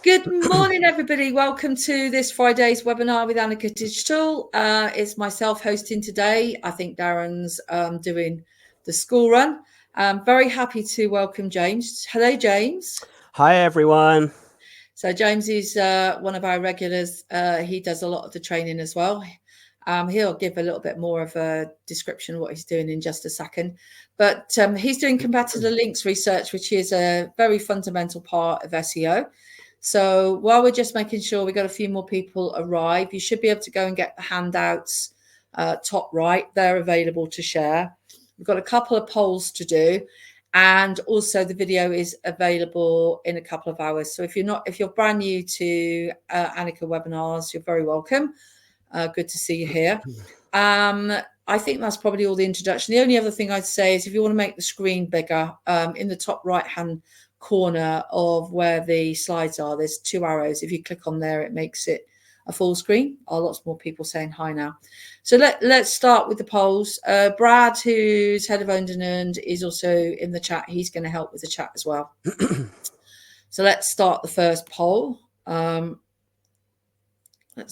Good morning, everybody. Welcome to this Friday's webinar with Annika Digital. It's myself hosting today. I think Darren's doing the school run. I'm very happy to welcome James. Hello, James. Hi, everyone. So James is one of our regulars. He does a lot of the training as well. He'll give a little bit more of a description of what he's doing in just a second. But he's doing competitor links research, which is a very fundamental part of SEO. So while we're just making sure we got a few more people arrive, you should be able to go and get the handouts top right. They're available to share. We've got a couple of polls to do. And also the video is available in a couple of hours. So if you're brand new to Annika webinars, you're very welcome. Good to see you here. I think that's probably all the introduction. The only other thing I'd say is if you want to make the screen bigger, in the top right-hand corner of where the slides are, there's 2 arrows. If you click on there, it makes it a full screen. Lots more people saying hi now. So let's start with the polls. Brad, who's head of owned and earned, is also in the chat. He's going to help with the chat as well. So let's start the first poll. Let's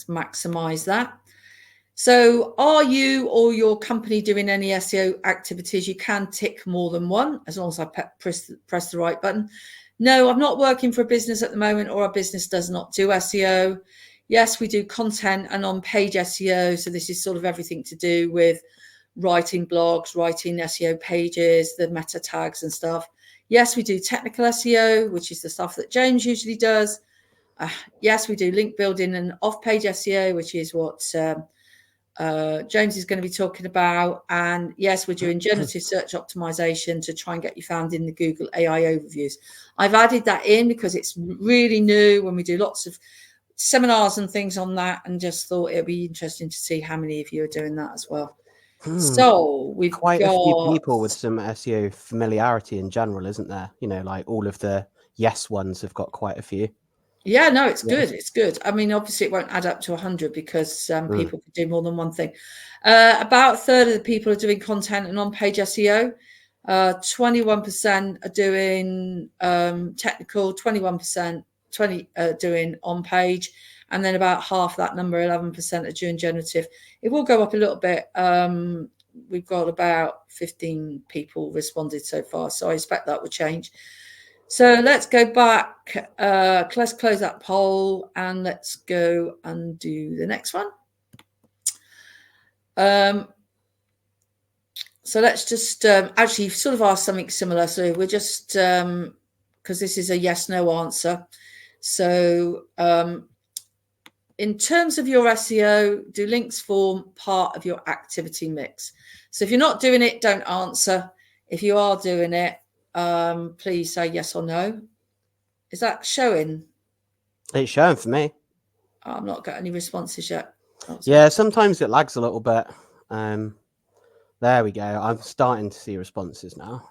maximize that. So are you or your company doing any SEO activities? You can tick more than one as long as I press the right button. No, I'm not working for a business at the moment, or our business does not do SEO. Yes, we do content and on-page SEO. So this is sort of everything to do with writing blogs, writing SEO pages, the meta tags and stuff. Yes, we do technical SEO, which is the stuff that James usually does. Yes, we do link building and off-page SEO, which is what James is going to be talking about. And yes, we're doing generative search optimization to try and get you found in the Google AI overviews. I've added that in because it's really new when we do lots of seminars and things on that, and just thought it'd be interesting to see how many of you are doing that as well. So we've quite a few people with some SEO familiarity in general, isn't there? You know, like all of the yes ones have got quite a few. Yeah, no, it's good. It's good. I mean, obviously it won't add up to 100 because people can do more than one thing. About a third of the people are doing content and on-page SEO. 21% are doing technical, 21% doing on-page, and then about half that number, 11%, are doing generative. It will go up a little bit. We've got about 15 people responded so far, so I expect that will change. So let's go back. Let's close that poll and let's go and do the next one. So let's just actually sort of ask something similar. So we're just, because this is a yes/no answer. So in terms of your SEO, do links form part of your activity mix? So if you're not doing it, don't answer. If you are doing it, please say yes or no. Is that showing? It's showing for me. I've not got any responses yet. Yeah, sometimes it lags a little bit. There we go. I'm starting to see responses now.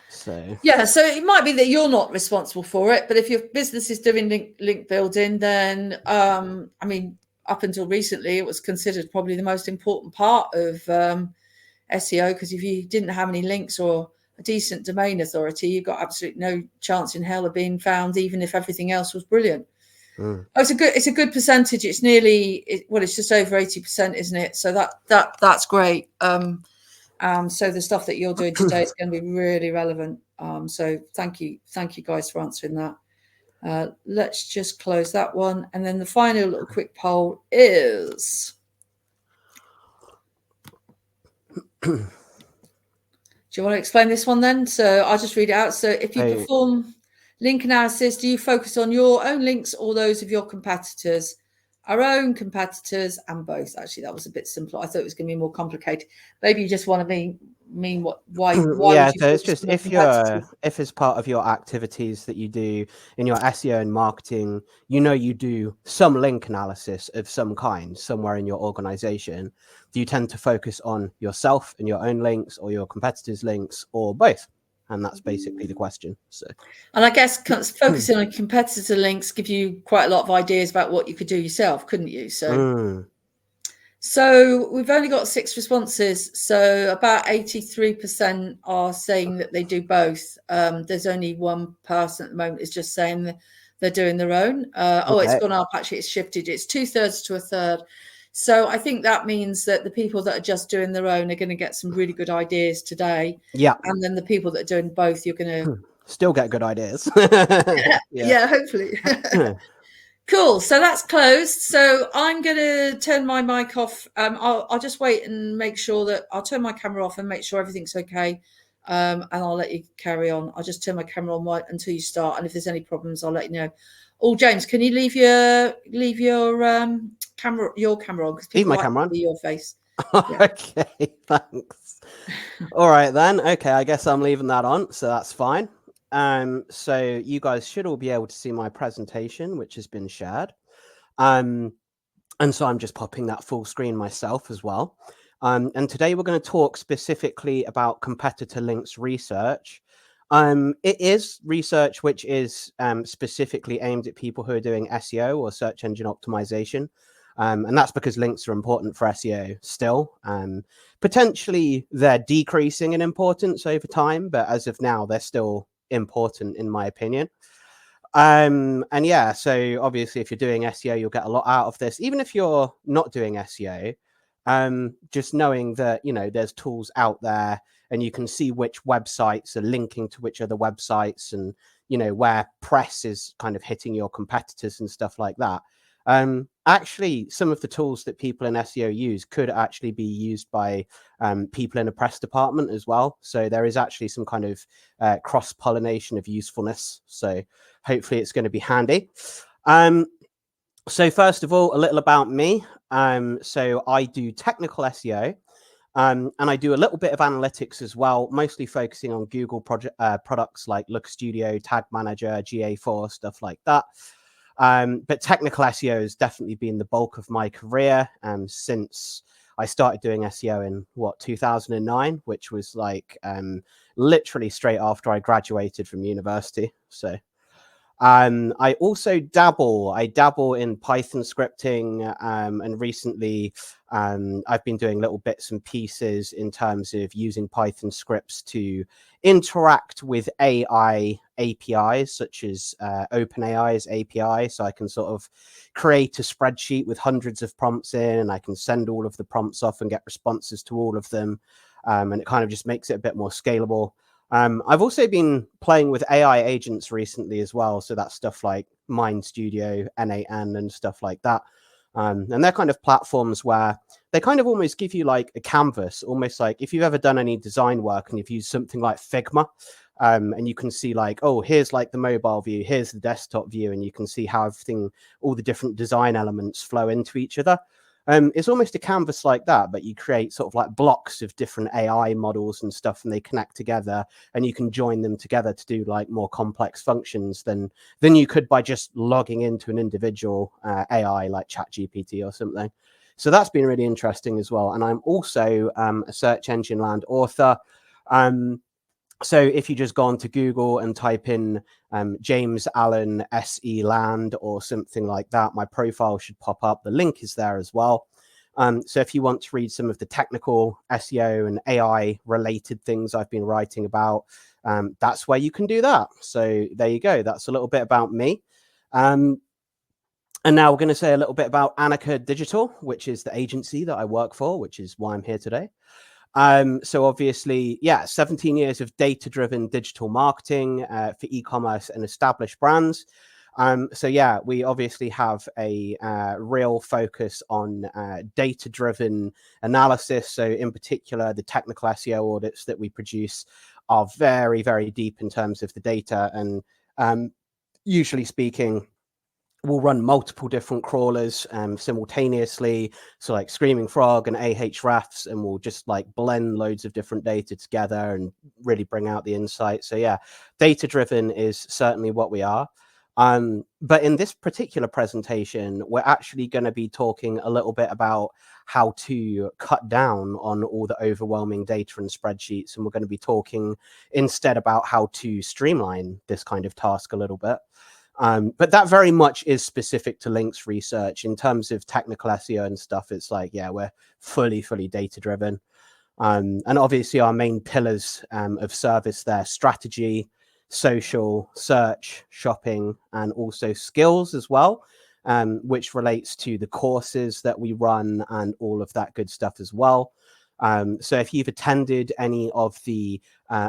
So yeah, so it might be that you're not responsible for it, but if your business is doing link building, then I mean, up until recently, it was considered probably the most important part of SEO, because if you didn't have any links or a decent domain authority, you've got absolutely no chance in hell of being found, even if everything else was brilliant. Oh, it's a good percentage. It's nearly, it's just over 80%, isn't it? So that's great. So the stuff that you're doing today is going to be really relevant. So thank you guys for answering that. Let's just close that one, and then the final little quick poll is. Do you want to explain this one then? So I'll just read it out. So if you perform link analysis, do you focus on your own links or those of your competitors? Our own competitors and both. Actually, that was a bit simpler. I thought it was going to be more complicated. Maybe you just want to mean what? Why? Yeah, so it's just if it's part of your activities that you do in your SEO and marketing, you do some link analysis of some kind somewhere in your organization. Do you tend to focus on yourself and your own links, or your competitors' links, or both? And that's basically the question. So, and I guess focusing on competitor links give you quite a lot of ideas about what you could do yourself, couldn't you? So we've only got 6 responses. So about 83% are saying that they do both. There's only one person at the moment is just saying they're doing their own. It's gone up, actually, it's shifted. It's 2/3 to 1/3. So I think that means that the people that are just doing their own are going to get some really good ideas today. Yeah. And then the people that are doing both, you're going to still get good ideas. yeah, hopefully. Cool. So that's closed. So I'm going to turn my mic off. I'll just wait and make sure that I'll turn my camera off and make sure everything's okay. And I'll let you carry on. I'll just turn my camera on until you start. And if there's any problems, I'll let you know. Oh, James, can you leave your camera on, because people like to see your face. Yeah. Okay, thanks. All right then. Okay, I guess I'm leaving that on, so that's fine. So you guys should all be able to see my presentation, which has been shared. And so I'm just popping that full screen myself as well. And today we're going to talk specifically about competitor links research. It is research which is specifically aimed at people who are doing SEO or search engine optimization. And that's because links are important for SEO still. Potentially they're decreasing in importance over time, but as of now, they're still important in my opinion. And yeah, so obviously if you're doing SEO, you'll get a lot out of this. Even if you're not doing SEO, just knowing that, you know, there's tools out there and you can see which websites are linking to which other websites, and, you know, where press is kind of hitting your competitors and stuff like that. Actually, some of the tools that people in SEO use could actually be used by people in a press department as well. So there is actually some kind of cross-pollination of usefulness. So hopefully it's going to be handy. So first of all, a little about me. So I do technical SEO. And I do a little bit of analytics as well, mostly focusing on Google products like Look Studio, Tag Manager, GA4, stuff like that. But technical SEO has definitely been the bulk of my career since I started doing SEO in 2009, which was like literally straight after I graduated from university. So I also dabble in Python scripting, and recently I've been doing little bits and pieces in terms of using Python scripts to interact with AI APIs, such as OpenAI's API. So I can sort of create a spreadsheet with hundreds of prompts in, and I can send all of the prompts off and get responses to all of them. And it kind of just makes it a bit more scalable. I've also been playing with AI agents recently as well. So that's stuff like Mind Studio, N8N, and stuff like that. And they're kind of platforms where they kind of almost give you like a canvas, almost like if you've ever done any design work and you've used something like Figma, and you can see like, oh, here's like the mobile view, here's the desktop view, and you can see how everything, all the different design elements flow into each other. It's almost a canvas like that, but you create sort of like blocks of different AI models and stuff, and they connect together, and you can join them together to do like more complex functions than you could by just logging into an individual AI like ChatGPT or something. So that's been really interesting as well. And I'm also a search engine land author. So if you just go onto Google and type in James Allen SE Land or something like that, my profile should pop up. The link is there as well. So if you want to read some of the technical SEO and AI related things I've been writing about, that's where you can do that. So there you go. That's a little bit about me. And now we're going to say a little bit about Annika Digital, which is the agency that I work for, which is why I'm here today. So obviously, yeah, 17 years of data-driven digital marketing for e-commerce and established brands. So yeah, we obviously have a real focus on data-driven analysis. So in particular, the technical SEO audits that we produce are very, very deep in terms of the data. And usually speaking, we'll run multiple different crawlers simultaneously, so like Screaming Frog and Ahrefs, and we'll just like blend loads of different data together and really bring out the insight. So yeah, data driven is certainly what we are. But in this particular presentation, we're actually going to be talking a little bit about how to cut down on all the overwhelming data and spreadsheets, and we're going to be talking instead about how to streamline this kind of task a little bit. But that very much is specific to links research. In terms of technical SEO and stuff, it's like, yeah, we're fully data driven. And obviously our main pillars of service there: strategy, social, search, shopping, and also skills as well, which relates to the courses that we run and all of that good stuff as well. So if you've attended any of the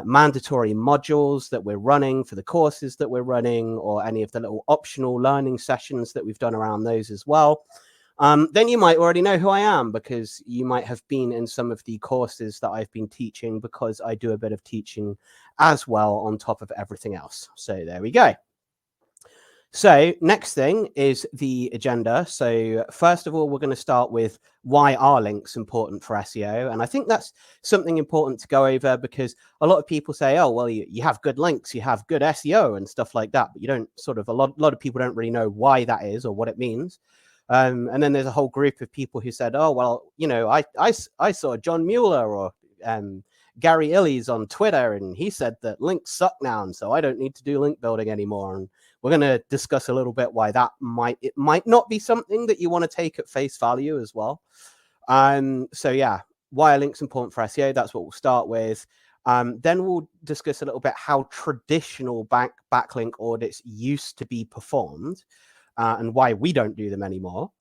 mandatory modules that we're running for the courses that we're running, or any of the little optional learning sessions that we've done around those as well, then you might already know who I am, because you might have been in some of the courses that I've been teaching, because I do a bit of teaching as well on top of everything else. So there we go. So next thing is the agenda. So first of all, we're going to start with why are links important for SEO? And I think that's something important to go over, because a lot of people say, oh, well, you have good links, you have good SEO and stuff like that. But you don't a lot of people don't really know why that is or what it means. And then there's a whole group of people who said, oh, well, I saw John Mueller or Gary Illy's on Twitter, and he said that links suck now, and so I don't need to do link building anymore. And we're going to discuss a little bit why that might not be something that you want to take at face value as well. So yeah, why are links important for SEO? That's what we'll start with. Then we'll discuss a little bit how traditional backlink audits used to be performed, and why we don't do them anymore.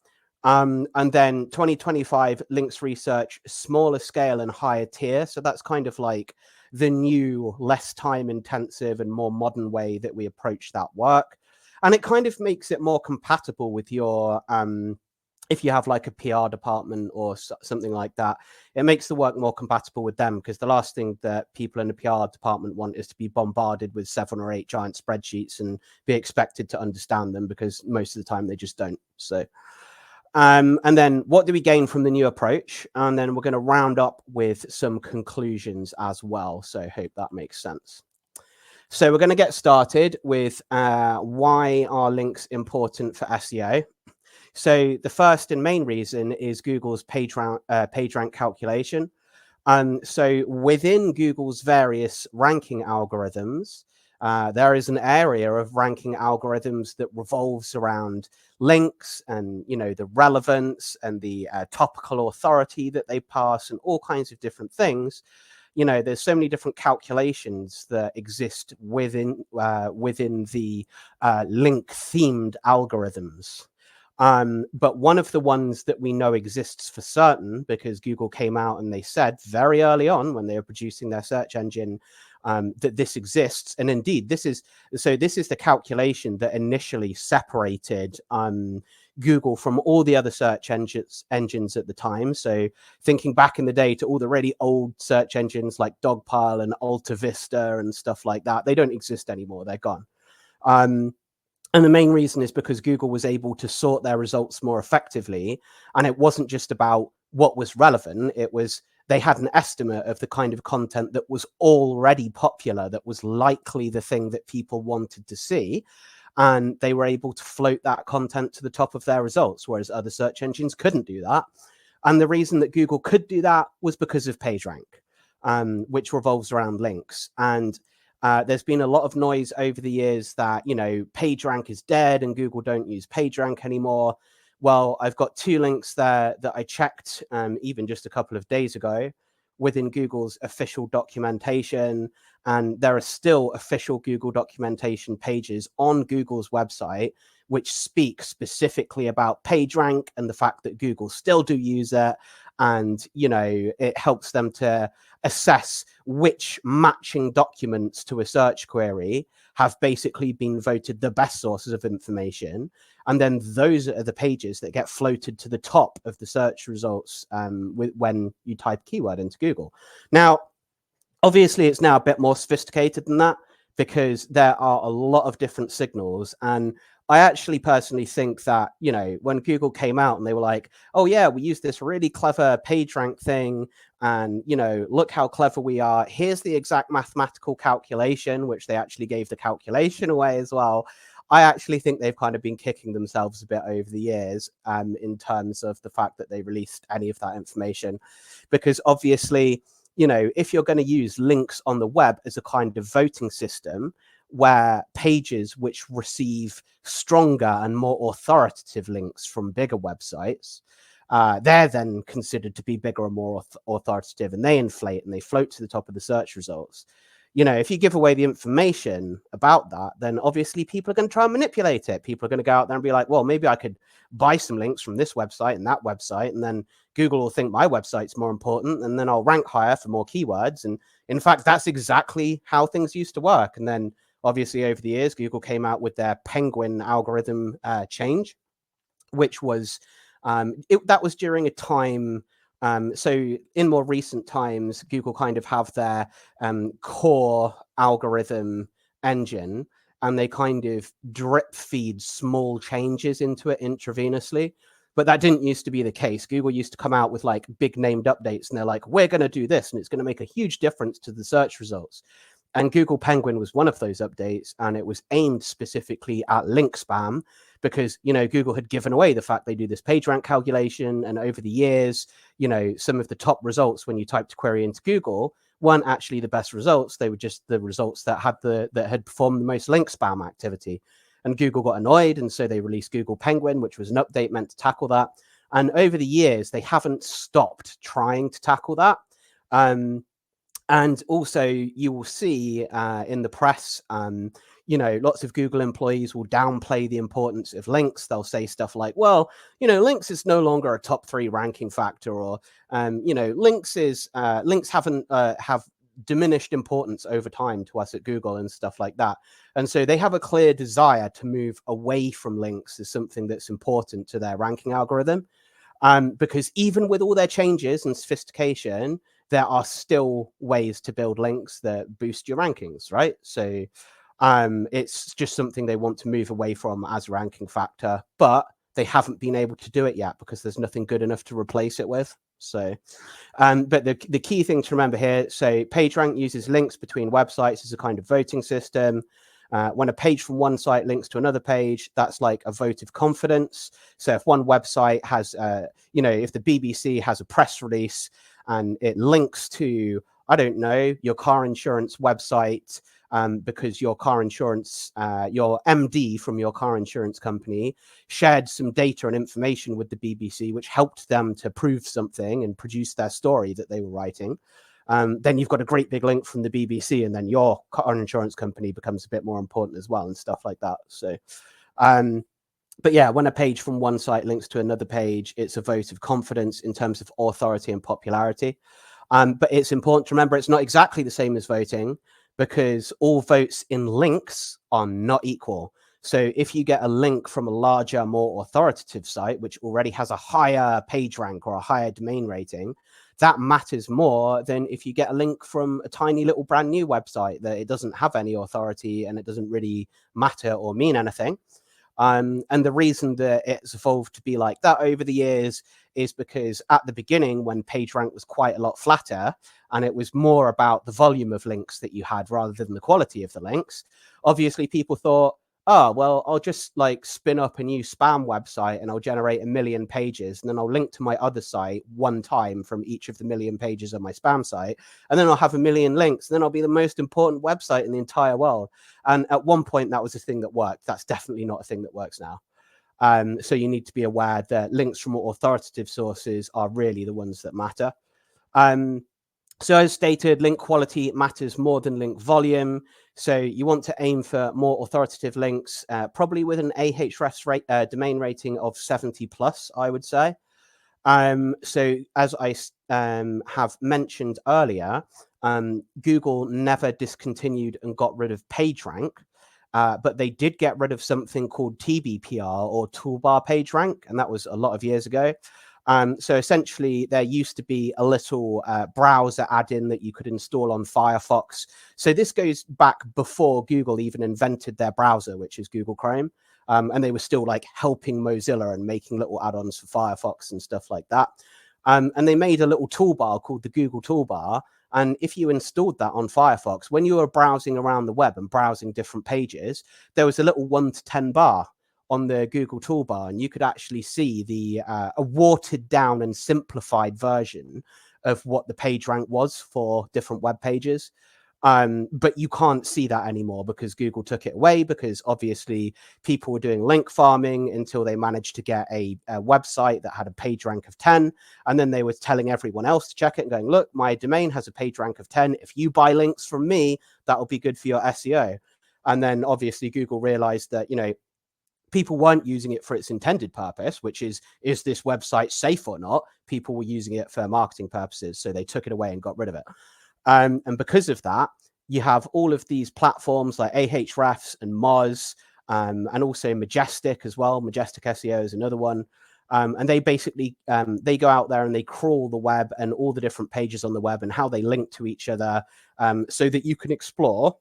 And then 2025 links research, smaller scale and higher tier. So that's kind of like the new, less time intensive and more modern way that we approach that work. And it kind of makes it more compatible with your, if you have like a PR department or something like that, it makes the work more compatible with them, because the last thing that people in the PR department want is to be bombarded with 7 or 8 giant spreadsheets and be expected to understand them, because most of the time they just don't. So, and then what do we gain from the new approach? And then we're going to round up with some conclusions as well. So I hope that makes sense. So we're going to get started with why are links important for SEO? So the first and main reason is Google's PageRank calculation. So within Google's various ranking algorithms, there is an area of ranking algorithms that revolves around links and, the relevance and the topical authority that they pass and all kinds of different things. There's so many different calculations that exist within the link themed algorithms. But one of the ones that we know exists for certain, because Google came out and they said very early on when they were producing their search engine that this exists. And indeed, this is the calculation that initially separated Google from all the other search engines at the time. So thinking back in the day to all the really old search engines like Dogpile and Alta Vista and stuff like that, they don't exist anymore. They're gone. And the main reason is because Google was able to sort their results more effectively. And it wasn't just about what was relevant. It was they had an estimate of the kind of content that was already popular, that was likely the thing that people wanted to see. And they were able to float that content to the top of their results, whereas other search engines couldn't do that. And the reason that Google could do that was because of PageRank, which revolves around links. And there's been a lot of noise over the years that, PageRank is dead and Google don't use PageRank anymore. Well, I've got 2 links there that I checked even just a couple of days ago within Google's official documentation. And there are still official Google documentation pages on Google's website which speak specifically about PageRank and the fact that Google still do use it. And, it helps them to assess which matching documents to a search query have basically been voted the best sources of information. And then those are the pages that get floated to the top of the search results when you type keyword into Google. Now, obviously, it's now a bit more sophisticated than that, because there are a lot of different signals. And I actually personally think that, when Google came out and they were like, oh, yeah, we use this really clever PageRank thing. And, look how clever we are. Here's the exact mathematical calculation, which they actually gave the calculation away as well. I actually think they've kind of been kicking themselves a bit over the years in terms of the fact that they released any of that information, because obviously, if you're going to use links on the web as a kind of voting system where pages which receive stronger and more authoritative links from bigger websites, they're then considered to be bigger and more authoritative, and they inflate and they float to the top of the search results. you know, if you give away the information about that, then obviously people are going to try and manipulate it. People are going to go out there and be like, well, maybe I could buy some links from this website and that website, and then Google will think my website's more important, and then I'll rank higher for more keywords. And in fact, that's exactly how things used to work. And then obviously over the years, Google came out with their Penguin algorithm change, which was that was during a time. So in more recent times, Google kind of have their core algorithm engine, and they kind of drip feed small changes into it intravenously. But that didn't used to be the case. Google used to come out with like big named updates, and they're like, we're going to do this, and it's going to make a huge difference to the search results. And Google Penguin was one of those updates, and it was aimed specifically at link spam, because, you know, Google had given away the fact they do this PageRank calculation, and over the years, you know, some of the top results when you typed a query into Google weren't actually the best results. They were just the results that had performed the most link spam activity. And Google got annoyed, and so they released Google Penguin, which was an update meant to tackle that. And over the years, they haven't stopped trying to tackle that. And also, you will see in the press, you know, lots of Google employees will downplay the importance of links. They'll say stuff like, well, you know, links is no longer a top 3 ranking factor, or, you know, links haven't have diminished importance over time to us at Google and stuff like that. And so they have a clear desire to move away from links as something that's important to their ranking algorithm. Because even with all their changes and sophistication, there are still ways to build links that boost your rankings, right? So it's just something they want to move away from as a ranking factor, but they haven't been able to do it yet because there's nothing good enough to replace it with. So, but the key thing to remember here, so PageRank uses links between websites as a kind of voting system. When a page from one site links to another page, that's like a vote of confidence. So if one website has, you know, if the BBC has a press release and it links to, I don't know, your car insurance website, because your car insurance, your MD from your car insurance company shared some data and information with the BBC, which helped them to prove something and produce their story that they were writing. Then you've got a great big link from the BBC, and then your car insurance company becomes a bit more important as well, and stuff like that. So, but yeah, when a page from one site links to another page, it's a vote of confidence in terms of authority and popularity. But it's important to remember it's not exactly the same as voting, because all votes in links are not equal. So if you get a link from a larger, more authoritative site, which already has a higher page rank or a higher domain rating, that matters more than if you get a link from a tiny little brand new website that it doesn't have any authority and it doesn't really matter or mean anything. And the reason that it's evolved to be like that over the years is because at the beginning, when PageRank was quite a lot flatter and it was more about the volume of links that you had rather than the quality of the links, obviously people thought, oh, well, I'll just like spin up a new spam website and I'll generate 1 million pages, and then I'll link to my other site one time from each of the 1 million pages of my spam site, and then I'll have 1 million links, and then I'll be the most important website in the entire world. And at one point that was a thing that worked. That's definitely not a thing that works now. So you need to be aware that links from more authoritative sources are really the ones that matter. So as stated, link quality matters more than link volume. So you want to aim for more authoritative links, probably with an Ahrefs domain rating of 70 plus, I would say. So as I have mentioned earlier, Google never discontinued and got rid of PageRank, but they did get rid of something called TBPR, or toolbar PageRank, and that was a lot of years ago. So essentially, there used to be a little browser add-in that you could install on Firefox. So this goes back before Google even invented their browser, which is Google Chrome. And they were still like helping Mozilla and making little add-ons for Firefox and stuff like that. And they made a little toolbar called the Google Toolbar. And if you installed that on Firefox, when you were browsing around the web and browsing different pages, there was a little 1 to 10 bar on the Google Toolbar, and you could actually see a watered down and simplified version of what the PageRank was for different web pages. But you can't see that anymore because Google took it away, because obviously people were doing link farming until they managed to get a website that had a page rank of 10. And then they were telling everyone else to check it and going, look, my domain has a page rank of 10. If you buy links from me, that'll be good for your SEO. And then obviously Google realized that, people weren't using it for its intended purpose, which is this website safe or not? People were using it for marketing purposes. So they took it away and got rid of it. And because of that, you have all of these platforms like Ahrefs and Moz, and also Majestic as well. Majestic SEO is another one. And they basically, they go out there and they crawl the web and all the different pages on the web and how they link to each other, so that you can explore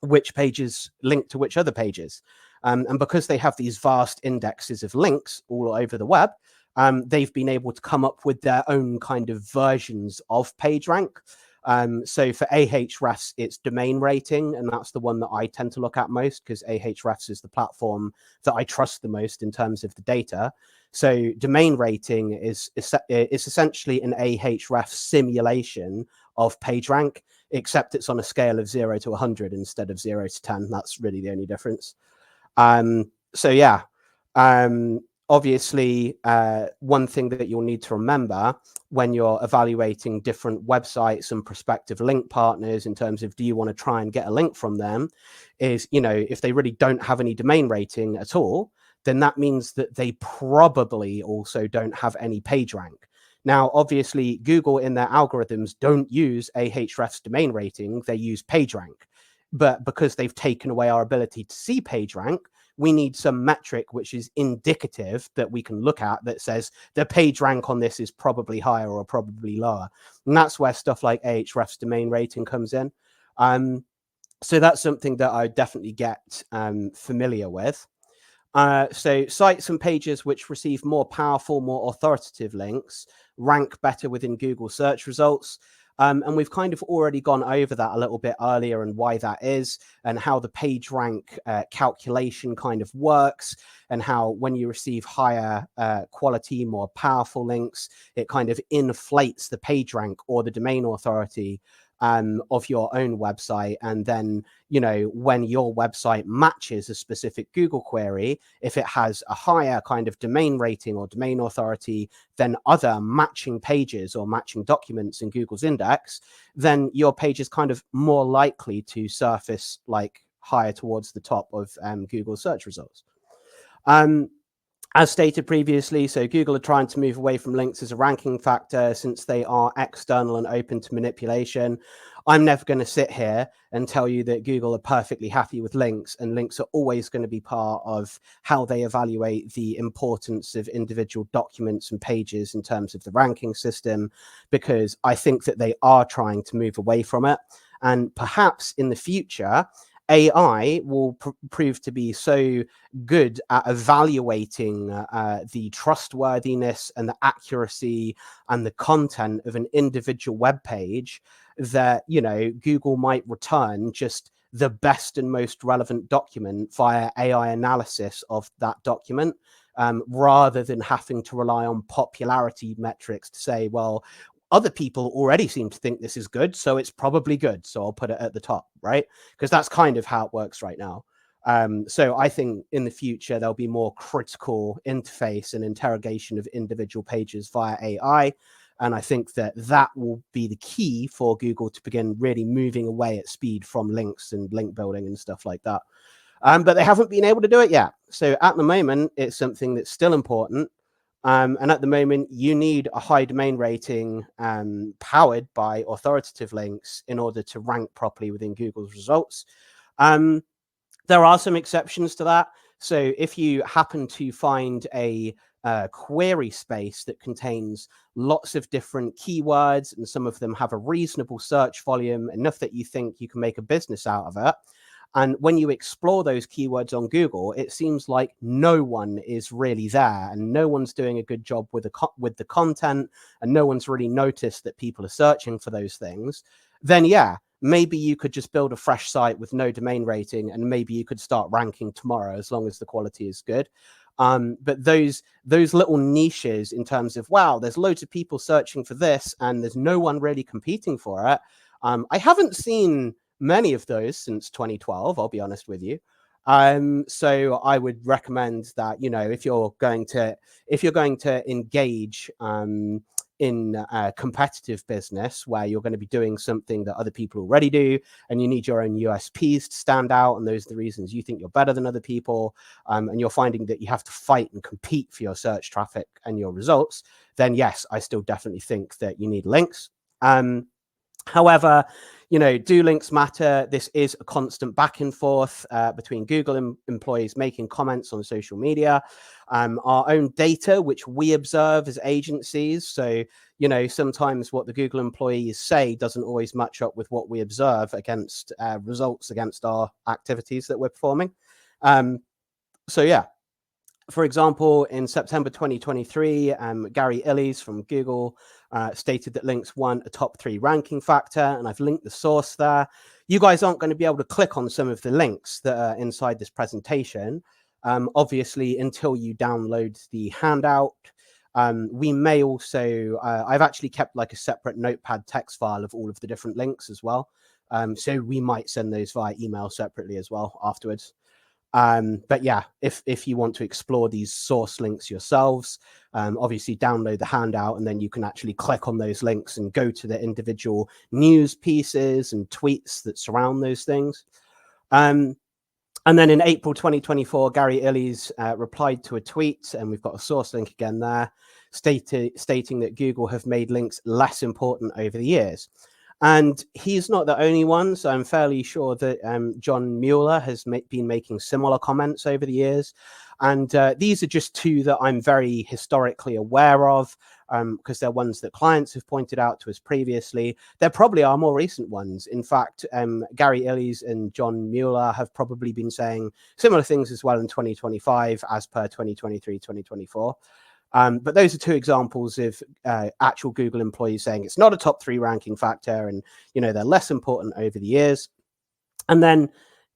which pages link to which other pages. And because they have these vast indexes of links all over the web, they've been able to come up with their own kind of versions of PageRank. So for Ahrefs, it's domain rating, and that's the one that I tend to look at most because Ahrefs is the platform that I trust the most in terms of the data. So domain rating is essentially an Ahrefs simulation of PageRank, except it's on a scale of 0 to 100 instead of 0 to 10. That's really the only difference. So yeah, obviously, one thing that you'll need to remember when you're evaluating different websites and prospective link partners in terms of, do you want to try and get a link from them, is, if they really don't have any domain rating at all, then that means that they probably also don't have any PageRank. Now, obviously, Google in their algorithms don't use Ahrefs domain rating, they use PageRank. But because they've taken away our ability to see PageRank, we need some metric which is indicative that we can look at that says the PageRank on this is probably higher or probably lower. And that's where stuff like Ahrefs domain rating comes in. So that's something that I definitely get familiar with. So sites and pages which receive more powerful, more authoritative links rank better within Google search results. And we've kind of already gone over that a little bit earlier and why that is, and how the PageRank calculation kind of works, and how when you receive higher quality, more powerful links, it kind of inflates the PageRank or the domain authority of your own website. And then, when your website matches a specific Google query, if it has a higher kind of domain rating or domain authority than other matching pages or matching documents in Google's index, then your page is kind of more likely to surface like higher towards the top of Google search results. As stated previously, so Google are trying to move away from links as a ranking factor since they are external and open to manipulation. I'm never going to sit here and tell you that Google are perfectly happy with links, and links are always going to be part of how they evaluate the importance of individual documents and pages in terms of the ranking system, because I think that they are trying to move away from it. And perhaps in the future, AI will prove to be so good at evaluating the trustworthiness and the accuracy and the content of an individual web page that, Google might return just the best and most relevant document via AI analysis of that document, rather than having to rely on popularity metrics to say, well, other people already seem to think this is good, so it's probably good, so I'll put it at the top, right? Because that's kind of how it works right now. So I think in the future, there'll be more critical interface and interrogation of individual pages via AI. And I think that will be the key for Google to begin really moving away at speed from links and link building and stuff like that. But they haven't been able to do it yet. So at the moment, it's something that's still important. And at the moment, you need a high domain rating powered by authoritative links in order to rank properly within Google's results. There are some exceptions to that. So if you happen to find a query space that contains lots of different keywords, and some of them have a reasonable search volume, enough that you think you can make a business out of it, and when you explore those keywords on Google, it seems like no one is really there, and no one's doing a good job with the content, and no one's really noticed that people are searching for those things. Then yeah, maybe you could just build a fresh site with no domain rating, and maybe you could start ranking tomorrow as long as the quality is good. But those little niches in terms of, wow, there's loads of people searching for this and there's no one really competing for it. I haven't seen many of those since 2012, I'll be honest with you. So I would recommend that, you know, if you're going to engage in a competitive business where you're going to be doing something that other people already do, and you need your own USPs to stand out, and those are the reasons you think you're better than other people, and you're finding that you have to fight and compete for your search traffic and your results, then yes, I still definitely think that you need links. However, you know, do links matter? This is a constant back and forth between Google employees making comments on social media, our own data, which we observe as agencies. So, you know, sometimes what the Google employees say doesn't always match up with what we observe against results against our activities that we're performing. So, yeah. For example, in September 2023, Gary Illies from Google stated that links weren't a top 3 ranking factor, and I've linked the source there. You guys aren't going to be able to click on some of the links that are inside this presentation, obviously, until you download the handout. We may also, I've actually kept like a separate notepad text file of all of the different links as well. So we might send those via email separately as well afterwards. But yeah, if you want to explore these source links yourselves, obviously download the handout, and then you can actually click on those links and go to the individual news pieces and tweets that surround those things. And then in April 2024, Gary Illies replied to a tweet, and we've got a source link again there, stating that Google have made links less important over the years. And he's not the only one. So I'm fairly sure that John Mueller has been making similar comments over the years. And these are just 2 that I'm very historically aware of, because they're ones that clients have pointed out to us previously. There probably are more recent ones. In fact, Gary Illies and John Mueller have probably been saying similar things as well in 2025 as per 2023, 2024. But those are 2 examples of actual Google employees saying it's not a top 3 ranking factor, and, you know, they're less important over the years. And then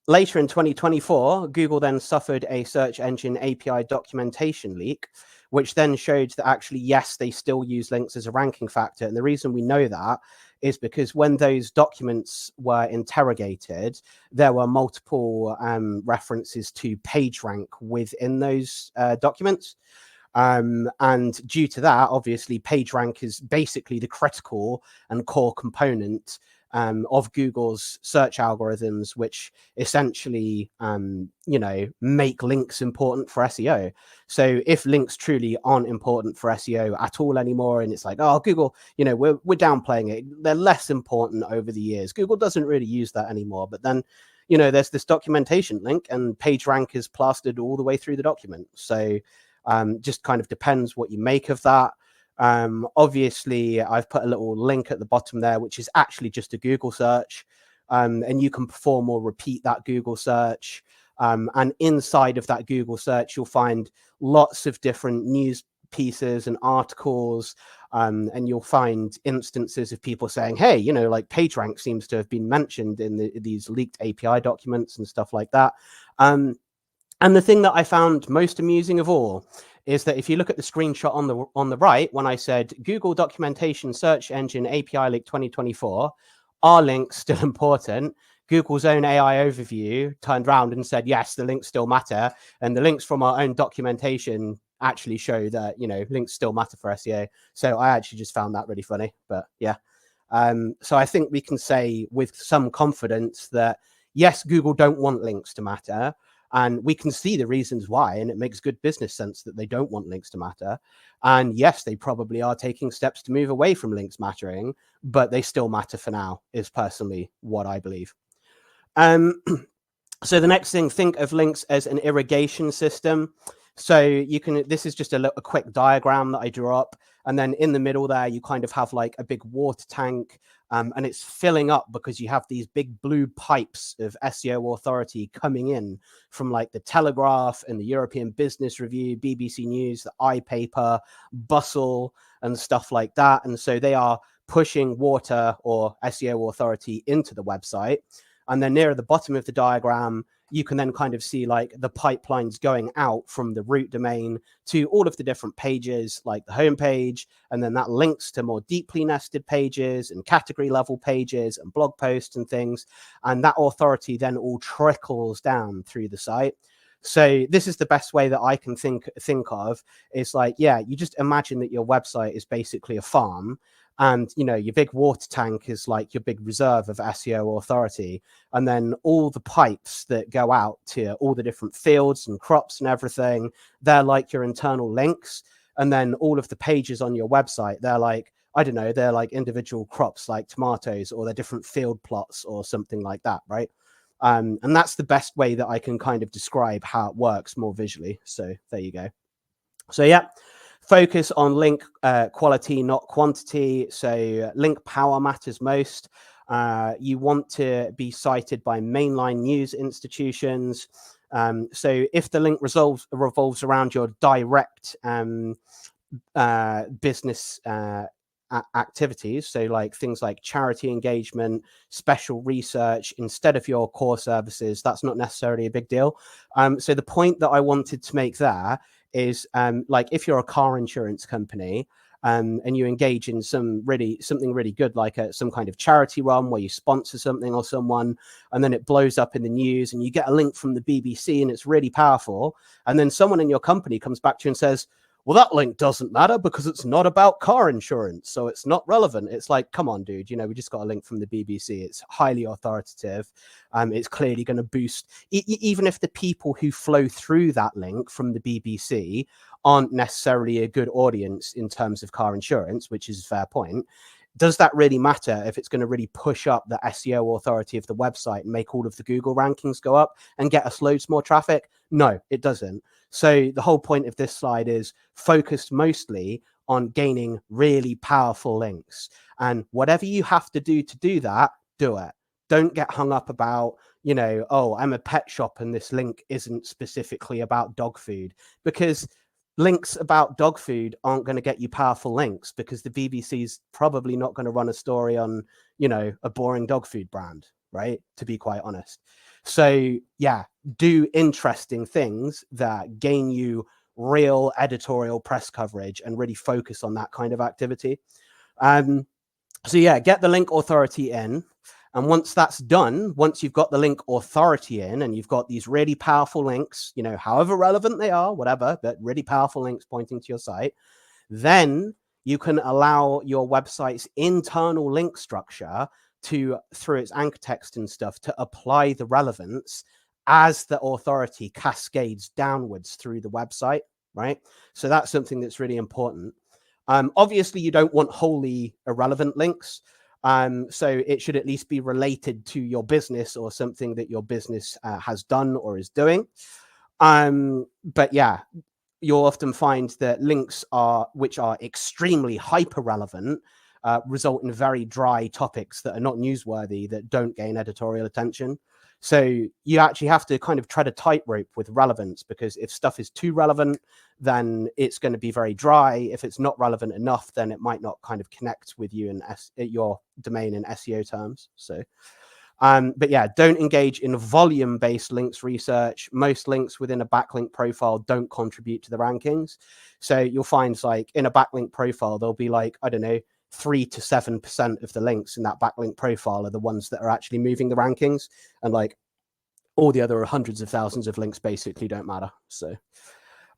later in 2024, Google then suffered a search engine API documentation leak, which then showed that actually, yes, they still use links as a ranking factor. And the reason we know that is because when those documents were interrogated, there were multiple references to PageRank within those documents. And due to that, obviously, PageRank is basically the critical and core component of Google's search algorithms, which essentially, you know, make links important for SEO. So if links truly aren't important for SEO at all anymore, and it's like, oh, Google, you know, we're downplaying it, they're less important over the years. Google doesn't really use that anymore. But then, you know, there's this documentation link, and PageRank is plastered all the way through the document. So just kind of depends what you make of that. Obviously, I've put a little link at the bottom there, which is actually just a Google search, and you can perform or repeat that Google search. And inside of that Google search, you'll find lots of different news pieces and articles, and you'll find instances of people saying, hey, you know, like PageRank seems to have been mentioned in these leaked API documents and stuff like that. And the thing that I found most amusing of all is that if you look at the screenshot on the right, when I said Google documentation search engine API leak 2024, are links still important? Google's own AI overview turned around and said, yes, the links still matter. And the links from our own documentation actually show that, you know, links still matter for SEO. So I actually just found that really funny. But yeah. So I think we can say with some confidence that, yes, Google don't want links to matter. And we can see the reasons why, and it makes good business sense that they don't want links to matter. And yes, they probably are taking steps to move away from links mattering, but they still matter for now, is personally what I believe. So the next thing, think of links as an irrigation system. So you can, this is just a quick diagram that I drew up. And then in the middle there, you kind of have like a big water tank, and it's filling up because you have these big blue pipes of SEO authority coming in from like the Telegraph and the European Business Review, BBC News, the iPaper, Bustle, and stuff like that. And so they are pushing water or SEO authority into the website. And then near at the bottom of the diagram, you can then kind of see like the pipelines going out from the root domain to all of the different pages, like the homepage, and then that links to more deeply nested pages and category level pages and blog posts and things. And that authority then all trickles down through the site. So this is the best way that I can think of. Is like, yeah, you just imagine that your website is basically a farm, and your big water tank is like your big reserve of SEO authority, and then all the pipes that go out to all the different fields and crops and everything, they're like your internal links. And then all of the pages on your website, they're like, I don't know, they're like individual crops like tomatoes, or they're different field plots or something like that, right? And that's the best way that I can kind of describe how it works more visually. So there you go. So yeah, focus on link quality, not quantity. So link power matters most. You want to be cited by mainline news institutions. So if the link revolves around your direct business activities, so like things like charity engagement, special research, instead of your core services, that's not necessarily a big deal. So the point that I wanted to make there is like if you're a car insurance company and you engage in something really good, like some kind of charity run where you sponsor something or someone, and then it blows up in the news and you get a link from the BBC and it's really powerful, and then someone in your company comes back to you and says, well, that link doesn't matter because it's not about car insurance, so it's not relevant. It's like, come on, dude, we just got a link from the BBC. It's highly authoritative. It's clearly going to boost, even if the people who flow through that link from the BBC aren't necessarily a good audience in terms of car insurance, which is a fair point. Does that really matter if it's going to really push up the SEO authority of the website and make all of the Google rankings go up and get us loads more traffic? No, it doesn't. So the whole point of this slide is focused mostly on gaining really powerful links. And whatever you have to do that, do it. Don't get hung up about, oh, I'm a pet shop and this link isn't specifically about dog food, because links about dog food aren't going to get you powerful links, because the BBC's probably not going to run a story on, a boring dog food brand, right? To be quite honest. So yeah, do interesting things that gain you real editorial press coverage and really focus on that kind of activity. So yeah, get the link authority in. And once that's done, once you've got the link authority in and you've got these really powerful links, however relevant they are, whatever, but really powerful links pointing to your site, then you can allow your website's internal link structure to, through its anchor text and stuff, to apply the relevance as the authority cascades downwards through the website, right? So that's something that's really important. Obviously, you don't want wholly irrelevant links. So it should at least be related to your business or something that your business has done or is doing. But yeah, you'll often find that links which are extremely hyper relevant result in very dry topics that are not newsworthy, that don't gain editorial attention. So you actually have to kind of tread a tightrope with relevance, because if stuff is too relevant, then it's going to be very dry. If it's not relevant enough, then it might not kind of connect with you in your domain in SEO terms. So, but yeah, don't engage in volume-based links research. Most links within a backlink profile don't contribute to the rankings. So you'll find, like, in a backlink profile, there'll be like, I don't know, 3 to 7% of the links in that backlink profile are the ones that are actually moving the rankings, and like all the other hundreds of thousands of links basically don't matter. So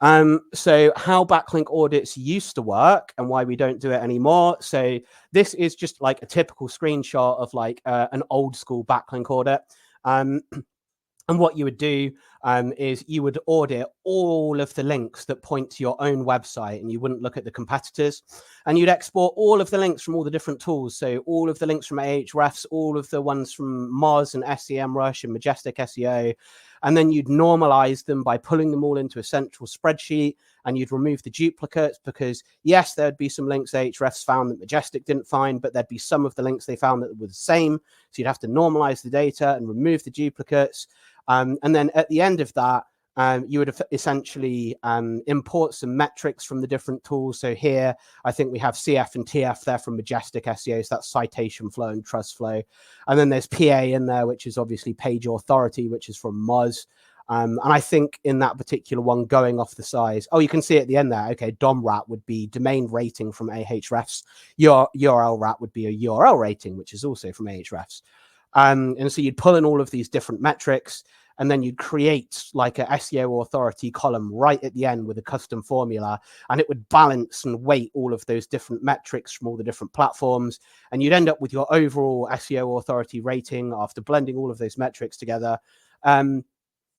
how backlink audits used to work and why we don't do it anymore. So this is just like a typical screenshot of like an old school backlink audit. And what you would do is you would audit all of the links that point to your own website, and you wouldn't look at the competitors. And you'd export all of the links from all the different tools. So all of the links from Ahrefs, all of the ones from Moz and SEMrush and Majestic SEO. And then you'd normalize them by pulling them all into a central spreadsheet, and you'd remove the duplicates, because yes, there'd be some links Ahrefs found that Majestic didn't find, but there'd be some of the links they found that were the same. So you'd have to normalize the data and remove the duplicates. And then at the end of that, you would essentially import some metrics from the different tools. So here, I think we have CF and TF there from Majestic SEO. So that's citation flow and trust flow. And then there's PA in there, which is obviously page authority, which is from Moz. And I think in that particular one, going off the size, oh, you can see at the end there, okay, DOM-RAT would be domain rating from Ahrefs. Your URL-RAT would be a URL rating, which is also from Ahrefs. And so you'd pull in all of these different metrics, and then you'd create like a SEO authority column right at the end with a custom formula, and it would balance and weight all of those different metrics from all the different platforms. And you'd end up with your overall SEO authority rating after blending all of those metrics together.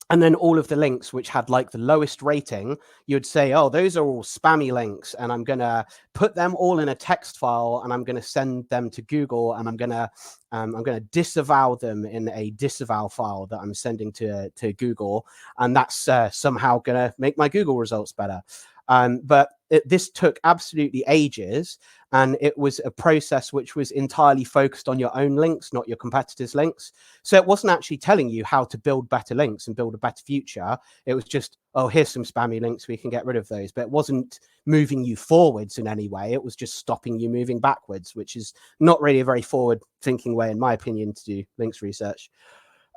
And then all of the links which had like the lowest rating, you'd say, oh, those are all spammy links, and I'm going to put them all in a text file, and I'm going to send them to Google, and I'm going to disavow them in a disavow file that I'm sending to Google, and that's somehow going to make my Google results better. But this took absolutely ages, and it was a process which was entirely focused on your own links, not your competitors' links. So it wasn't actually telling you how to build better links and build a better future. It was just, oh, here's some spammy links, we can get rid of those. But it wasn't moving you forwards in any way. It was just stopping you moving backwards, which is not really a very forward-thinking way, in my opinion, to do links research.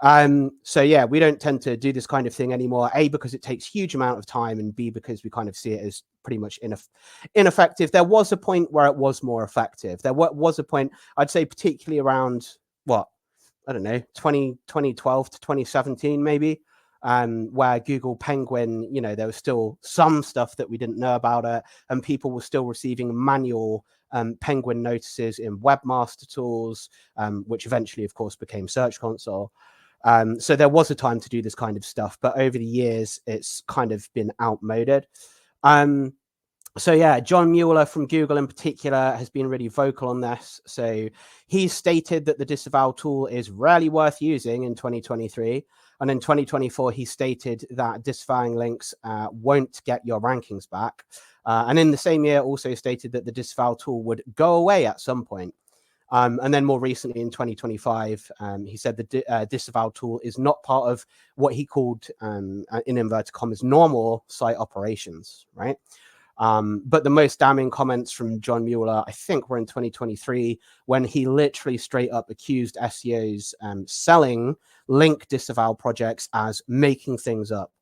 So yeah, we don't tend to do this kind of thing anymore, A, because it takes huge amount of time, and B, because we kind of see it as pretty much ineffective. There was a point where it was more effective. There was a point, I'd say, particularly around what, I don't know, 2012 to 2017 maybe, where Google Penguin, you know, there was still some stuff that we didn't know about it, and people were still receiving manual Penguin notices in webmaster tools, which eventually, of course, became Search Console. So there was a time to do this kind of stuff, but over the years, it's kind of been outmoded. So yeah, John Mueller from Google in particular has been really vocal on this. So he stated that the disavow tool is rarely worth using in 2023. And in 2024, he stated that disavowing links won't get your rankings back. And in the same year, also stated that the disavow tool would go away at some point. And then more recently in 2025, he said the disavow tool is not part of what he called, in inverted commas, normal site operations, right? But the most damning comments from John Mueller, I think, were in 2023, when he literally straight up accused SEOs selling link disavow projects as making things up.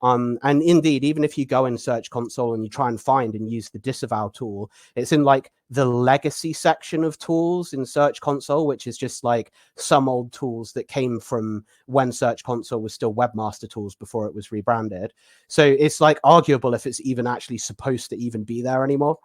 And indeed, even if you go in Search Console and you try and find and use the disavow tool, it's in like the legacy section of tools in Search Console, which is just like some old tools that came from when Search Console was still Webmaster Tools before it was rebranded. So it's like arguable if it's even actually supposed to even be there anymore.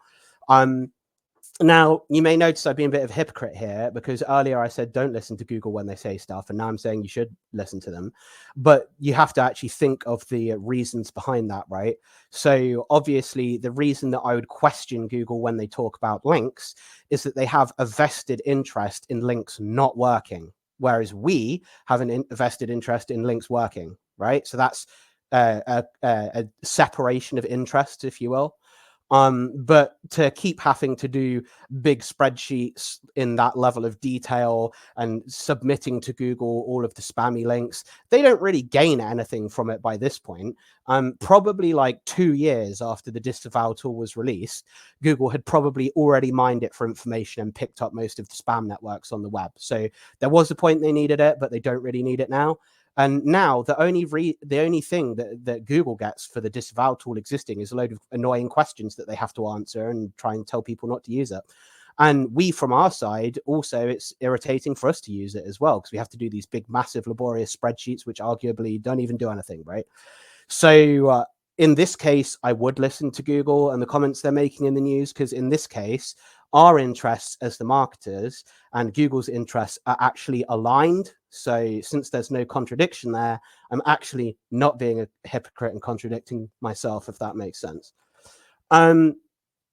Now, you may notice I've been a bit of a hypocrite here, because earlier I said don't listen to Google when they say stuff, and now I'm saying you should listen to them. But you have to actually think of the reasons behind that, right? So obviously, the reason that I would question Google when they talk about links is that they have a vested interest in links not working, whereas we have a vested interest in links working, right? So that's a separation of interest, if you will. But to keep having to do big spreadsheets in that level of detail and submitting to Google all of the spammy links, they don't really gain anything from it by this point. Probably like 2 years after the disavow tool was released, Google had probably already mined it for information and picked up most of the spam networks on the web. So there was a point they needed it, but they don't really need it now. And now the only thing that Google gets for the disavow tool existing is a load of annoying questions that they have to answer and try and tell people not to use it. And we, from our side, also, it's irritating for us to use it as well, because we have to do these big, massive, laborious spreadsheets, which arguably don't even do anything, right? So in this case, I would listen to Google and the comments they're making in the news, because in this case, our interests as the marketers and Google's interests are actually aligned. So since there's no contradiction there, I'm actually not being a hypocrite and contradicting myself, if that makes sense.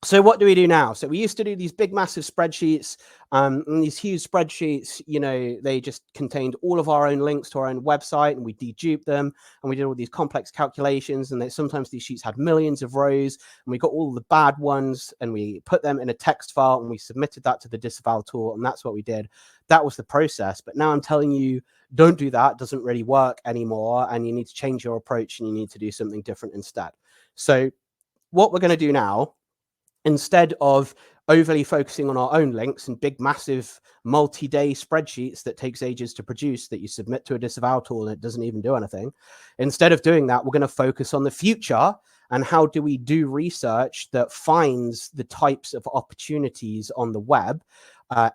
So what do we do now? So we used to do these big, massive spreadsheets, and these huge spreadsheets, you know, they just contained all of our own links to our own website, and we deduped them, and we did all these complex calculations, and sometimes these sheets had millions of rows, and we got all the bad ones, and we put them in a text file, and we submitted that to the disavow tool, and that's what we did. That was the process. But now I'm telling you, don't do that. It doesn't really work anymore. And you need to change your approach and you need to do something different instead. So what we're going to do now, instead of overly focusing on our own links and big, massive multi-day spreadsheets that takes ages to produce that you submit to a disavow tool and it doesn't even do anything, instead of doing that, we're going to focus on the future and how do we do research that finds the types of opportunities on the web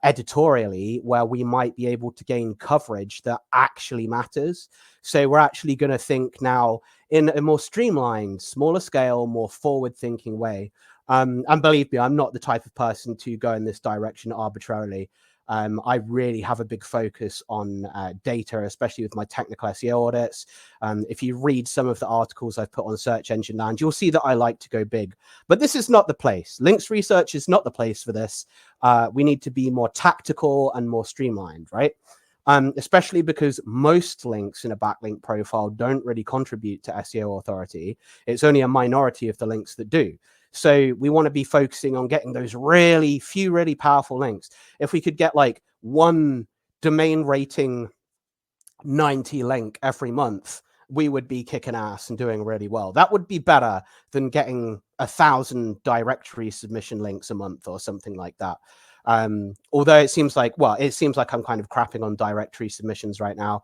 editorially where we might be able to gain coverage that actually matters. So we're actually going to think now in a more streamlined, smaller scale, more forward-thinking way. And believe me, I'm not the type of person to go in this direction arbitrarily. I really have a big focus on data, especially with my technical SEO audits. If you read some of the articles I've put on Search Engine Land, you'll see that I like to go big. But this is not the place. Links research is not the place for this. We need to be more tactical and more streamlined, right? Especially because most links in a backlink profile don't really contribute to SEO authority. It's only a minority of the links that do. So we want to be focusing on getting those really powerful links. If we could get like one domain rating 90 link every month, we would be kicking ass and doing really well. That would be better than getting 1,000 directory submission links a month or something like that. Although it seems like, well, it seems like I'm kind of crapping on directory submissions right now.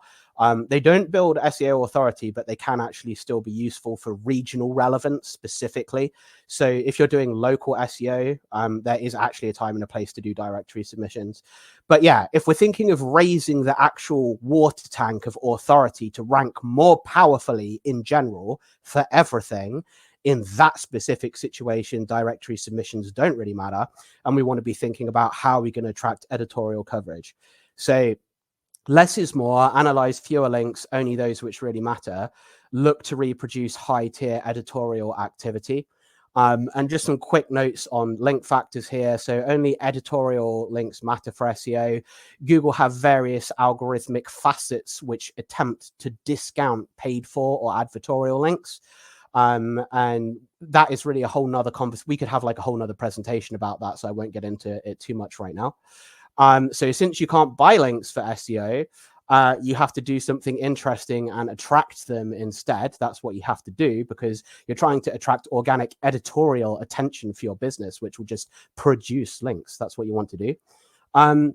They don't build SEO authority, but they can actually still be useful for regional relevance specifically. So if you're doing local SEO, there is actually a time and a place to do directory submissions. But yeah, if we're thinking of raising the actual water tank of authority to rank more powerfully in general for everything, in that specific situation, directory submissions don't really matter. And we want to be thinking about how we're going to attract editorial coverage. So less is more, analyze fewer links, only those which really matter, look to reproduce high tier editorial activity. And just some quick notes on link factors here. So only editorial links matter for SEO. Google have various algorithmic facets which attempt to discount paid for or advertorial links. And that is really a whole nother conversation. We could have like a whole nother presentation about that, so I won't get into it too much right now. So since you can't buy links for SEO, you have to do something interesting and attract them instead. That's what you have to do, because you're trying to attract organic editorial attention for your business, which will just produce links. That's what you want to do.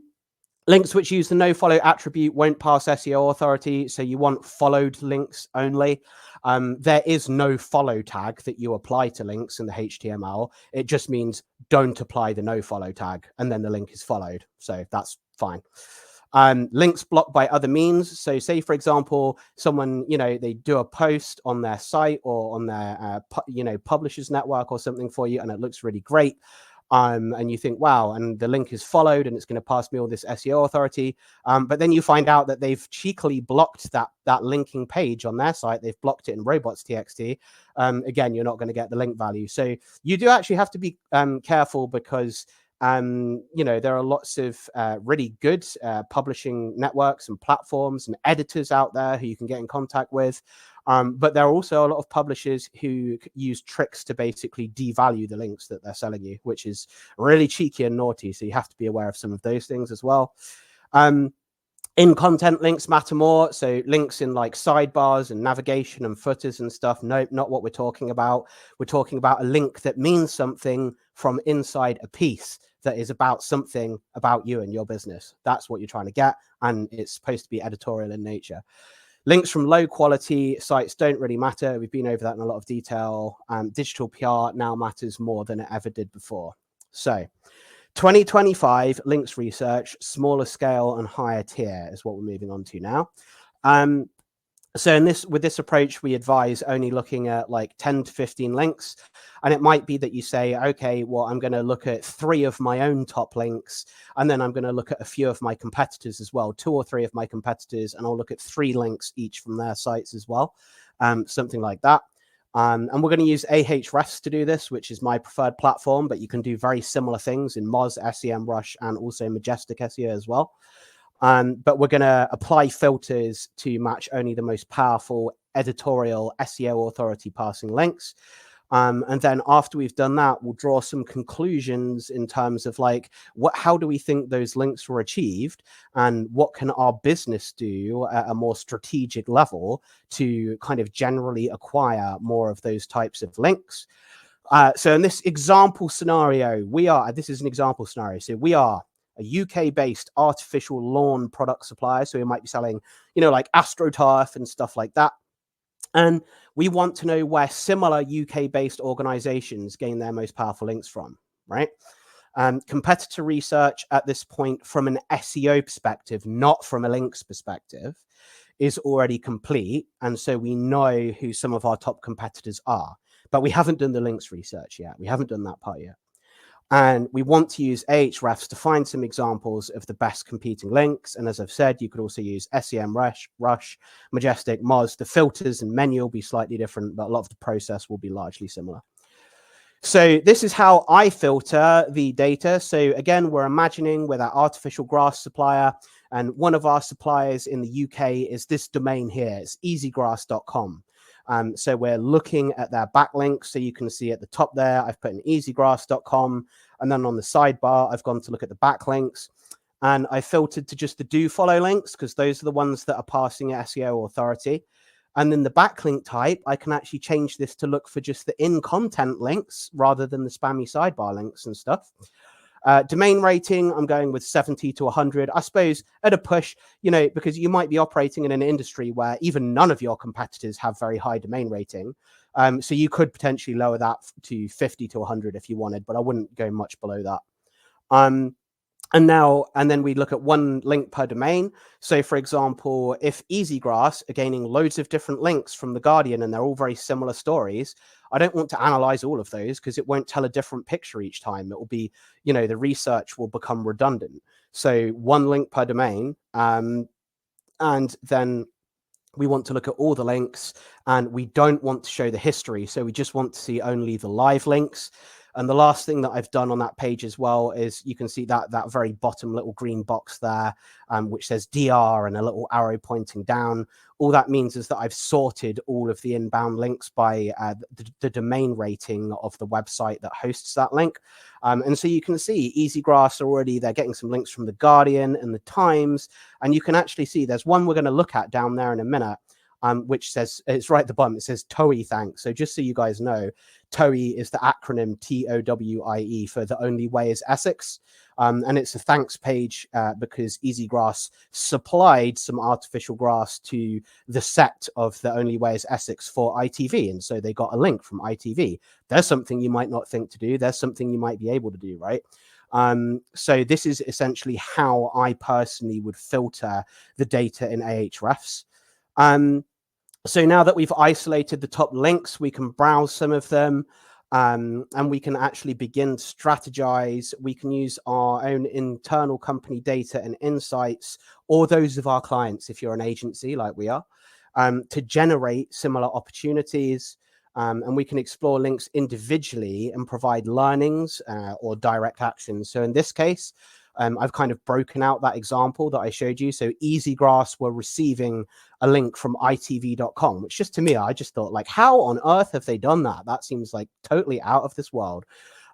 Links which use the no follow attribute won't pass SEO authority. So you want followed links only. There is no follow tag that you apply to links in the HTML. It just means don't apply the no follow tag, and then the link is followed. So that's fine. Links blocked by other means. So say, for example, someone, they do a post on their site or on their, publishers network or something for you, and it looks really great. And you think, wow, and the link is followed and it's going to pass me all this SEO authority. But then you find out that they've cheekily blocked that linking page on their site. They've blocked it in robots.txt. Again, you're not going to get the link value. So you do actually have to be careful, because there are lots of really good publishing networks and platforms and editors out there who you can get in contact with. But there are also a lot of publishers who use tricks to basically devalue the links that they're selling you, which is really cheeky and naughty. So you have to be aware of some of those things as well. In content, links matter more. So links in like sidebars and navigation and footers and stuff. No, not what we're talking about. We're talking about a link that means something from inside a piece that is about something about you and your business. That's what you're trying to get. And it's supposed to be editorial in nature. Links from low quality sites don't really matter. We've been over that in a lot of detail. Digital PR now matters more than it ever did before. So 2025 links research, smaller scale and higher tier is what we're moving on to now. So with this approach, we advise only looking at like 10 to 15 links. And it might be that you say, okay, well, I'm going to look at 3 of my own top links, and then I'm going to look at a few of my competitors as well, 2 or 3 of my competitors, and I'll look at 3 links each from their sites as well, something like that. And we're going to use Ahrefs to do this, which is my preferred platform, but you can do very similar things in Moz, SEMrush, and also Majestic SEO as well. But we're going to apply filters to match only the most powerful editorial SEO authority passing links. And then after we've done that, we'll draw some conclusions in terms of like, how do we think those links were achieved, and what can our business do at a more strategic level to kind of generally acquire more of those types of links. So in this example scenario, this is an example scenario. So we are a UK-based artificial lawn product supplier. So we might be selling, like AstroTurf and stuff like that. And we want to know where similar UK-based organizations gain their most powerful links from, right? Competitor research at this point from an SEO perspective, not from a links perspective, is already complete. And so we know who some of our top competitors are, but we haven't done the links research yet. We haven't done that part yet. And we want to use Ahrefs to find some examples of the best competing links. And as I've said, you could also use SEM, Rush, Majestic, Moz. The filters and menu will be slightly different, but a lot of the process will be largely similar. So this is how I filter the data. So again, we're imagining with our artificial grass supplier, and one of our suppliers in the UK is this domain here. It's easygrass.com. So we're looking at their backlinks. So you can see at the top there, I've put in easygrass.com. And then on the sidebar, I've gone to look at the backlinks. And I filtered to just the do follow links, because those are the ones that are passing SEO authority. And then the backlink type, I can actually change this to look for just the in-content links rather than the spammy sidebar links and stuff. Domain rating, I'm going with 70 to 100. I suppose at a push, because you might be operating in an industry where even none of your competitors have very high domain rating. So you could potentially lower that to 50 to 100 if you wanted, but I wouldn't go much below that. And then we look at one link per domain. So for example, if Easygrass are gaining loads of different links from The Guardian and they're all very similar stories, I don't want to analyze all of those because it won't tell a different picture each time. It will be, the research will become redundant. So one link per domain. And then we want to look at all the links, and we don't want to show the history. So we just want to see only the live links. And the last thing that I've done on that page as well is you can see that very bottom little green box there, which says DR and a little arrow pointing down. All that means is that I've sorted all of the inbound links by the domain rating of the website that hosts that link. And so you can see Easygrass already, they're getting some links from The Guardian and The Times. And you can actually see there's one we're going to look at down there in a minute. Which says, it's right at the bottom, it says TOWIE thanks. So just so you guys know, TOWIE is the acronym TOWIE for The Only Way is Essex. And it's a thanks page because Easygrass supplied some artificial grass to the set of The Only Way is Essex for ITV. And so they got a link from ITV. There's something you might not think to do. There's something you might be able to do, right? So this is essentially how I personally would filter the data in Ahrefs. So now that we've isolated the top links, we can browse some of them, and we can actually begin to strategize. We can use our own internal company data and insights, or those of our clients, if you're an agency like we are, to generate similar opportunities. And we can explore links individually and provide learnings or direct actions. So in this case, I've kind of broken out that example that I showed you. So Easygrass were receiving a link from itv.com, which just to me, I just thought, like, how on earth have they done that? That seems like totally out of this world.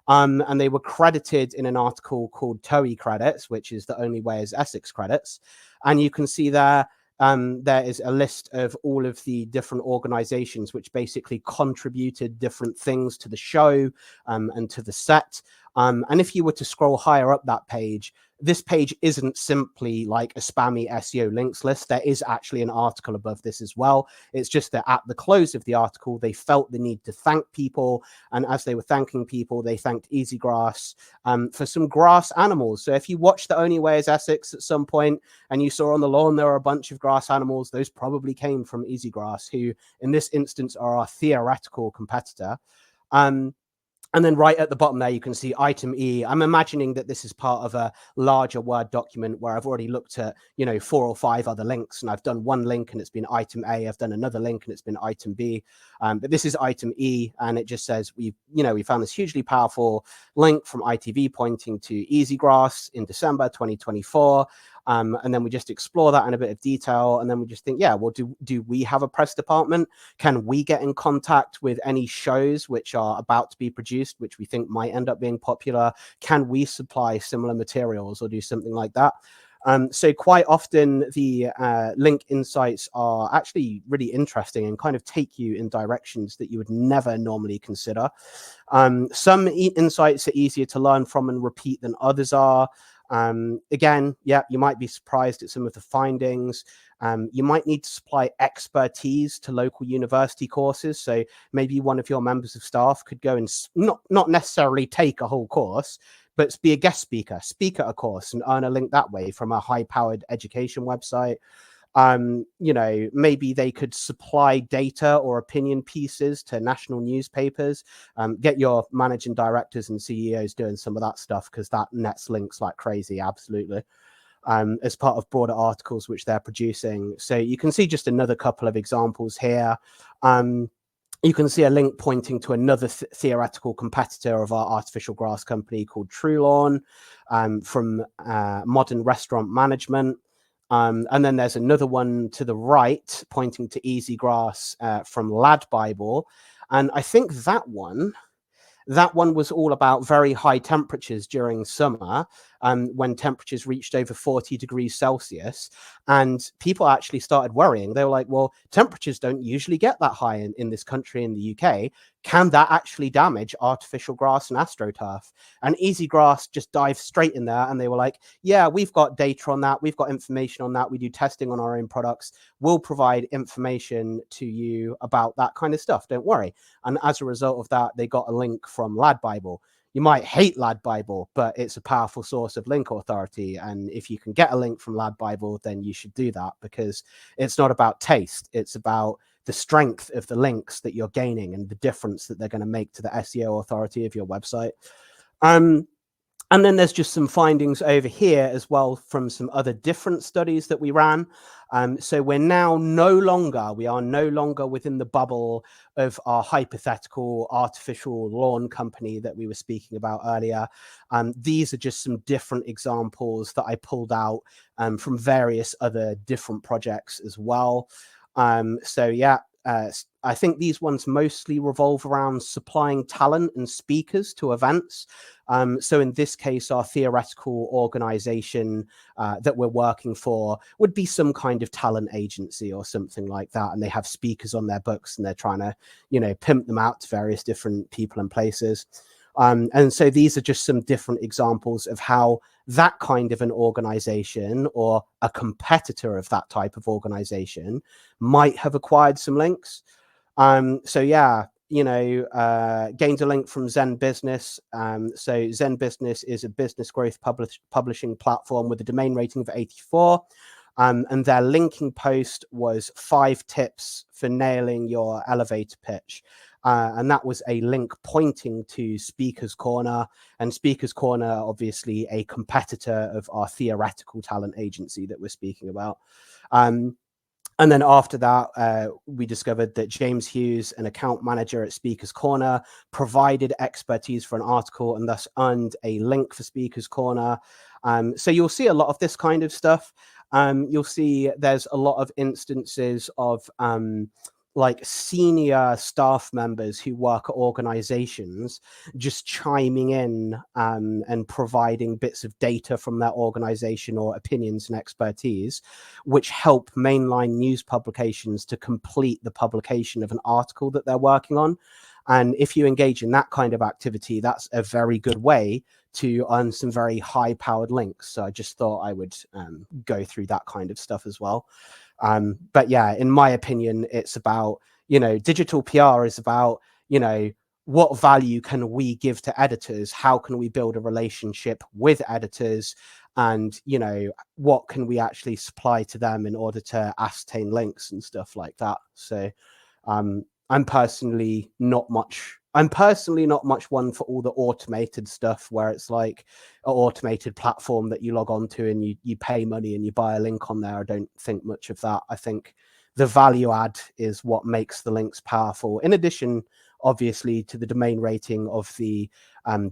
And they were credited in an article called TOWIE credits, which is The Only Way is Essex credits. And you can see there, there is a list of all of the different organizations which basically contributed different things to the show and to the set. And if you were to scroll higher up that page, this page isn't simply like a spammy SEO links list. There is actually an article above this as well. It's just that at the close of the article, they felt the need to thank people. And as they were thanking people, they thanked Easygrass for some grass animals. So if you watch The Only Way is Essex at some point and you saw on the lawn there were a bunch of grass animals, those probably came from Easygrass, who in this instance are our theoretical competitor. And then right at the bottom there, you can see item E. I'm imagining that this is part of a larger Word document where I've already looked at, 4 or 5 other links, and I've done one link and it's been item A. I've done another link and it's been item B. But this is item E, and it just says we found this hugely powerful link from ITV pointing to Easygrass in December 2024. And then we just explore that in a bit of detail. And then we just think, yeah, well, do we have a press department? Can we get in contact with any shows which are about to be produced, which we think might end up being popular? Can we supply similar materials or do something like that? So quite often the link insights are actually really interesting and kind of take you in directions that you would never normally consider. Some insights are easier to learn from and repeat than others are. Again, yeah, you might be surprised at some of the findings. You might need to supply expertise to local university courses. So maybe one of your members of staff could go and not necessarily take a whole course, but be a guest speaker, speak at a course and earn a link that way from a high-powered education website. You know, maybe they could supply data or opinion pieces to national newspapers. Get your managing directors and CEOs doing some of that stuff, because that nets links like crazy, absolutely, as part of broader articles which they're producing. So you can see just another couple of examples here. You can see a link pointing to another theoretical competitor of our artificial grass company called TrueLawn, from Modern Restaurant Management. And then there's another one to the right pointing to Easy Grass from Lad Bible. And I think that one was all about very high temperatures during summer, when temperatures reached over 40 degrees Celsius. And people actually started worrying. They were like, well, temperatures don't usually get that high in this country, in the UK. Can that actually damage artificial grass and AstroTurf? And Easy Grass just dived straight in there. And they were like, yeah, we've got data on that. We've got information on that. We do testing on our own products. We'll provide information to you about that kind of stuff. Don't worry. And as a result of that, they got a link from Lad Bible. You might hate Lad Bible, but it's a powerful source of link authority. And if you can get a link from Lad Bible, then you should do that, because it's not about taste. It's about the strength of the links that you're gaining and the difference that they're going to make to the SEO authority of your website. And then there's just some findings over here as well from some other different studies that we ran. So we are no longer within the bubble of our hypothetical artificial lawn company that we were speaking about earlier. These are just some different examples that I pulled out from various other different projects as well. So yeah, I think these ones mostly revolve around supplying talent and speakers to events. So in this case, our theoretical organization that we're working for would be some kind of talent agency or something like that. And they have speakers on their books and they're trying to, you know, pimp them out to various different people and places. And so these are just some different examples of how that kind of an organization or a competitor of that type of organization might have acquired some links. So yeah, you know, gained a link from Zen Business. So Zen Business is a business growth publishing platform with a domain rating of 84. And their linking post was 5 tips for nailing your elevator pitch. And that was a link pointing to Speaker's Corner, and Speaker's Corner, obviously a competitor of our theoretical talent agency that we're speaking about. And then after that, we discovered that James Hughes, an account manager at Speaker's Corner, provided expertise for an article and thus earned a link for Speaker's Corner. So you'll see a lot of this kind of stuff. You'll see there's a lot of instances of like senior staff members who work at organizations just chiming in and providing bits of data from their organization or opinions and expertise, which help mainline news publications to complete the publication of an article that they're working on. And if you engage in that kind of activity, that's a very good way to earn some very high-powered links. So I just thought I would go through that kind of stuff as well. But yeah, in my opinion, it's about, you know, digital PR is about, you know, what value can we give to editors? How can we build a relationship with editors? And, you know, what can we actually supply to them in order to ascertain links and stuff like that? So I'm personally not much one for all the automated stuff where it's like an automated platform that you log on to and you pay money and you buy a link on there. I don't think much of that. I think the value add is what makes the links powerful, in addition, obviously, to the domain rating of the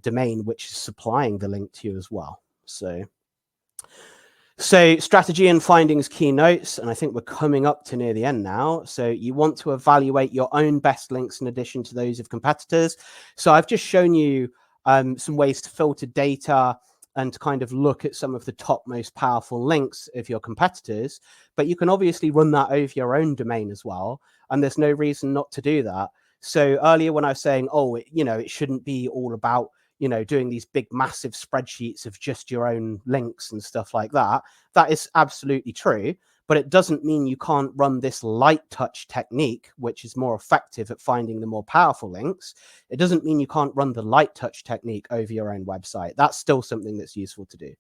domain which is supplying the link to you as well. So So strategy and findings keynotes, and I think we're coming up to near the end now. So you want to evaluate your own best links in addition to those of competitors. So I've just shown you some ways to filter data and to kind of look at some of the top most powerful links of your competitors, but you can obviously run that over your own domain as well. And there's no reason not to do that. So earlier when I was saying, oh, it shouldn't be all about doing these big, massive spreadsheets of just your own links and stuff like that. That is absolutely true, but it doesn't mean you can't run this light touch technique, which is more effective at finding the more powerful links. It doesn't mean you can't run the light touch technique over your own website. That's still something that's useful to do.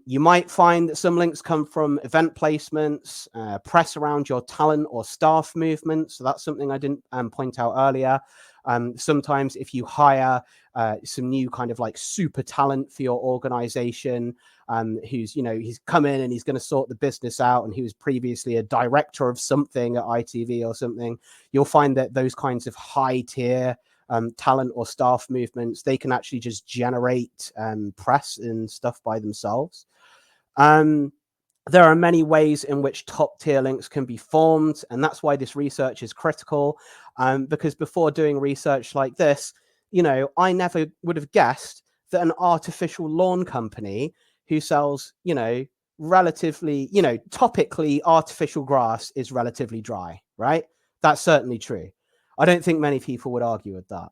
You might find that some links come from event placements, press around your talent or staff movement. So that's something I didn't point out earlier. Sometimes if you hire some new kind of like super talent for your organization, who's, he's come in and he's going to sort the business out, and he was previously a director of something at ITV or something, you'll find that those kinds of high tier talent or staff movements, they can actually just generate press and stuff by themselves. There are many ways in which top tier links can be formed, and that's why this research is critical, because before doing research like this, I never would have guessed that an artificial lawn company who sells, relatively, topically artificial grass is relatively dry, right? That's certainly true. I don't think many people would argue with that,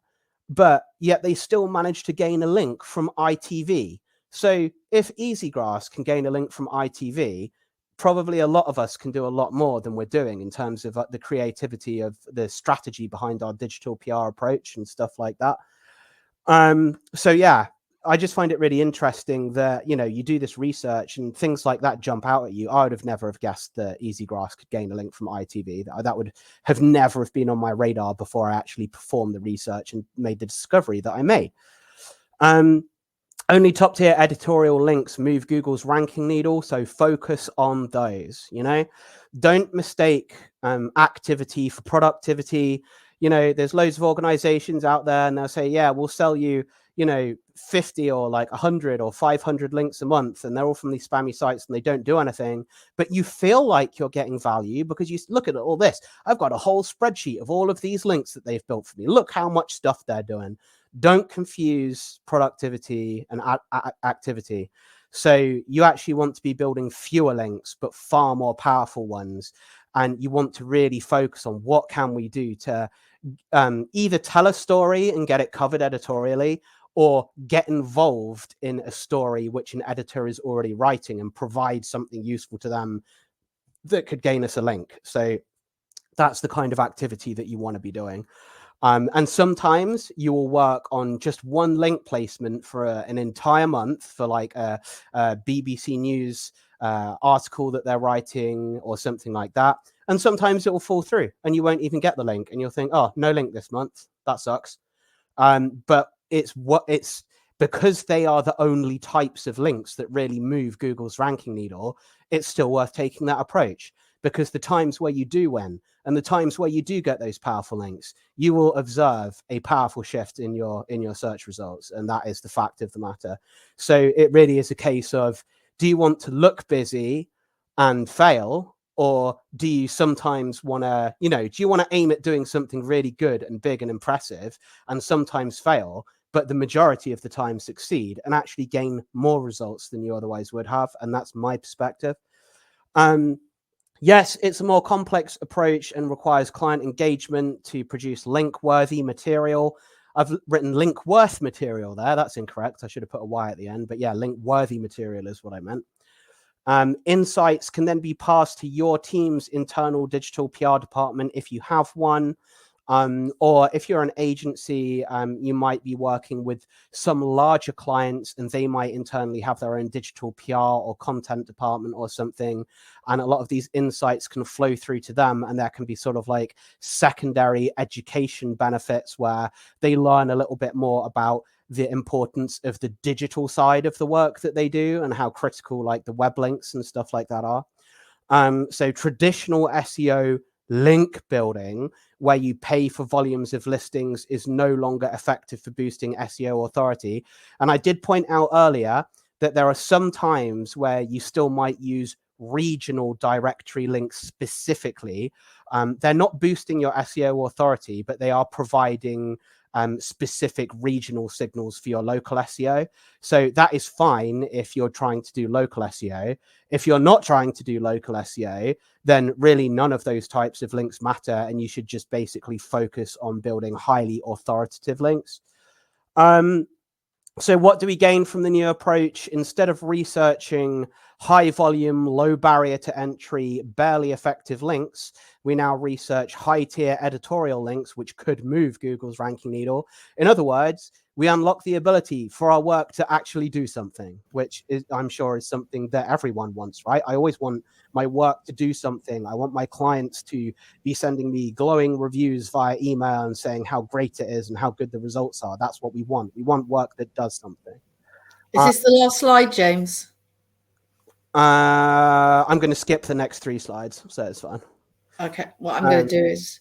but yet they still managed to gain a link from ITV. So if Easygrass can gain a link from ITV, probably a lot of us can do a lot more than we're doing in terms of the creativity of the strategy behind our digital PR approach and stuff like that. So yeah, I just find it really interesting that, you do this research and things like that jump out at you. I would have never have guessed that Easygrass could gain a link from ITV. That would have never have been on my radar before I actually performed the research and made the discovery that I made. Only top tier editorial links move Google's ranking needle, so focus on those. Don't mistake activity for productivity. There's loads of organizations out there and they'll say, yeah, we'll sell you 50 or like 100 or 500 links a month, and they're all from these spammy sites and they don't do anything, but you feel like you're getting value because you look at all this. I've got a whole spreadsheet of all of these links that they've built for me. Look how much stuff they're doing. Don't confuse productivity and activity. So you actually want to be building fewer links, but far more powerful ones. And you want to really focus on what can we do to either tell a story and get it covered editorially, or get involved in a story which an editor is already writing and provide something useful to them that could gain us a link. So that's the kind of activity that you want to be doing. And sometimes you will work on just one link placement for an entire month for like a BBC News article that they're writing or something like that. And sometimes it will fall through and you won't even get the link and you'll think, oh, no link this month. That sucks. But it's because they are the only types of links that really move Google's ranking needle. It's still worth taking that approach, because the times where you do win and the times where you do get those powerful links, you will observe a powerful shift in your search results. And that is the fact of the matter. So it really is a case of, do you want to look busy and fail? Or do you sometimes want to, do you want to aim at doing something really good and big and impressive and sometimes fail, but the majority of the time succeed and actually gain more results than you otherwise would have? And that's my perspective. Yes, it's a more complex approach and requires client engagement to produce link-worthy material. I've written link-worth material there. That's incorrect. I should have put a Y at the end. But yeah, link-worthy material is what I meant. Insights can then be passed to your team's internal digital PR department if you have one. Or if you're an agency, you might be working with some larger clients and they might internally have their own digital PR or content department or something. And a lot of these insights can flow through to them, and there can be sort of like secondary education benefits where they learn a little bit more about the importance of the digital side of the work that they do and how critical like the web links and stuff like that are. So traditional SEO link building, where you pay for volumes of listings, is no longer effective for boosting SEO authority. And I did point out earlier that there are some times where you still might use regional directory links specifically. They're not boosting your SEO authority, but they are providing specific regional signals for your local SEO. So that is fine if you're trying to do local SEO. If you're not trying to do local SEO, then really none of those types of links matter, and you should just basically focus on building highly authoritative links. So what do we gain from the new approach? Instead of researching high volume, low barrier to entry, barely effective links, we now research high tier editorial links, which could move Google's ranking needle. In other words, we unlock the ability for our work to actually do something, which is, I'm sure, is something that everyone wants, right? I always want my work to do something. I want my clients to be sending me glowing reviews via email and saying how great it is and how good the results are. That's what we want. We want work that does something. Is this the last slide, James? I'm going to skip the next 3 slides, so it's fine. Okay. What I'm going to do is,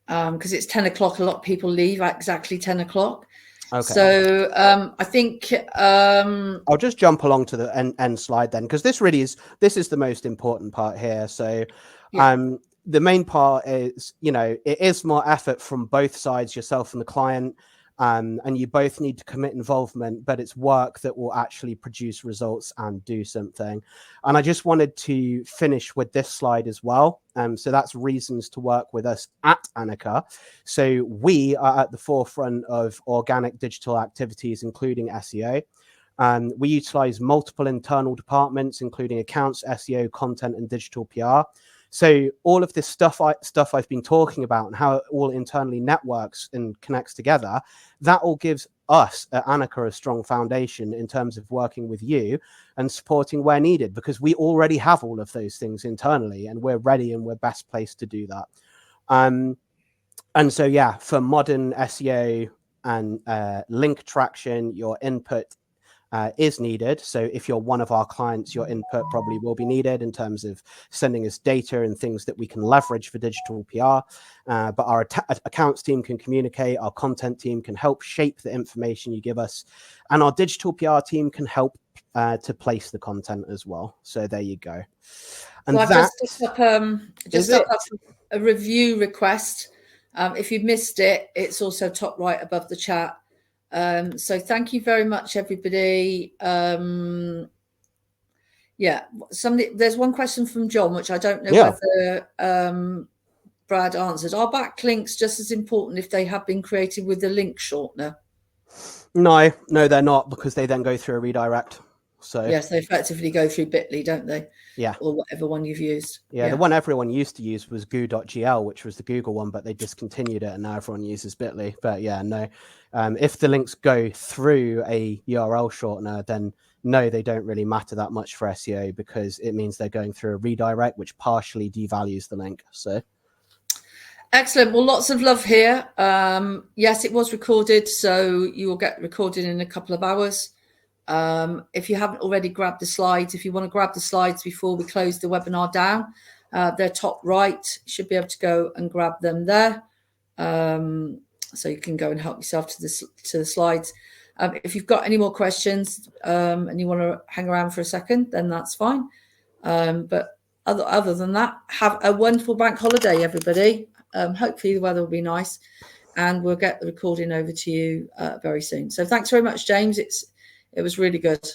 because it's 10 o'clock, a lot of people leave at exactly 10 o'clock. Okay. So I think I'll just jump along to the end slide then, because this is the most important part here. So the main part is, it is more effort from both sides, yourself and the client. And you both need to commit involvement, but it's work that will actually produce results and do something. And I just wanted to finish with this slide as well. So that's reasons to work with us at Anika. So we are at the forefront of organic digital activities, including SEO. We utilize multiple internal departments, including accounts, SEO, content, and digital PR. So all of this stuff I've been talking about and how it all internally networks and connects together, that all gives us at Anika a strong foundation in terms of working with you and supporting where needed, because we already have all of those things internally and we're ready and we're best placed to do that. And so, yeah, for modern SEO and link traction, your input is needed. So if you're one of our clients, your input probably will be needed in terms of sending us data and things that we can leverage for digital PR. But our accounts team can communicate, our content team can help shape the information you give us, and our digital PR team can help to place the content as well. So there you go. And so I've just up a review request. If you've missed it, it's also top right above the chat. So thank you very much, everybody. There's one question from John, which I don't know whether Brad answered. Are backlinks just as important if they have been created with a link shortener? No, they're not, because they then go through a redirect. So yes, they effectively go through Bitly, don't they? Yeah. Or whatever one you've used. Yeah, the one everyone used to use was goo.gl, which was the Google one, but they discontinued it and now everyone uses Bitly. But yeah, no. If the links go through a URL shortener, then no, they don't really matter that much for SEO, because it means they're going through a redirect, which partially devalues the link. So excellent. Well, lots of love here. Yes, it was recorded, so you will get recorded in a couple of hours. If you haven't already grabbed the slides, if you want to grab the slides before we close the webinar down, they're top right. You should be able to go and grab them there. So you can go and help yourself to the slides. If you've got any more questions and you want to hang around for a second, then that's fine. But other than that, have a wonderful bank holiday, everybody. Hopefully the weather will be nice, and we'll get the recording over to you very soon. So thanks very much, James. It was really good.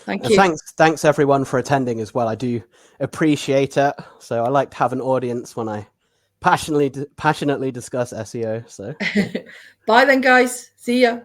Thank you. Thanks everyone for attending as well. I do appreciate it. So I like to have an audience when I passionately discuss SEO. So bye then, guys. See ya.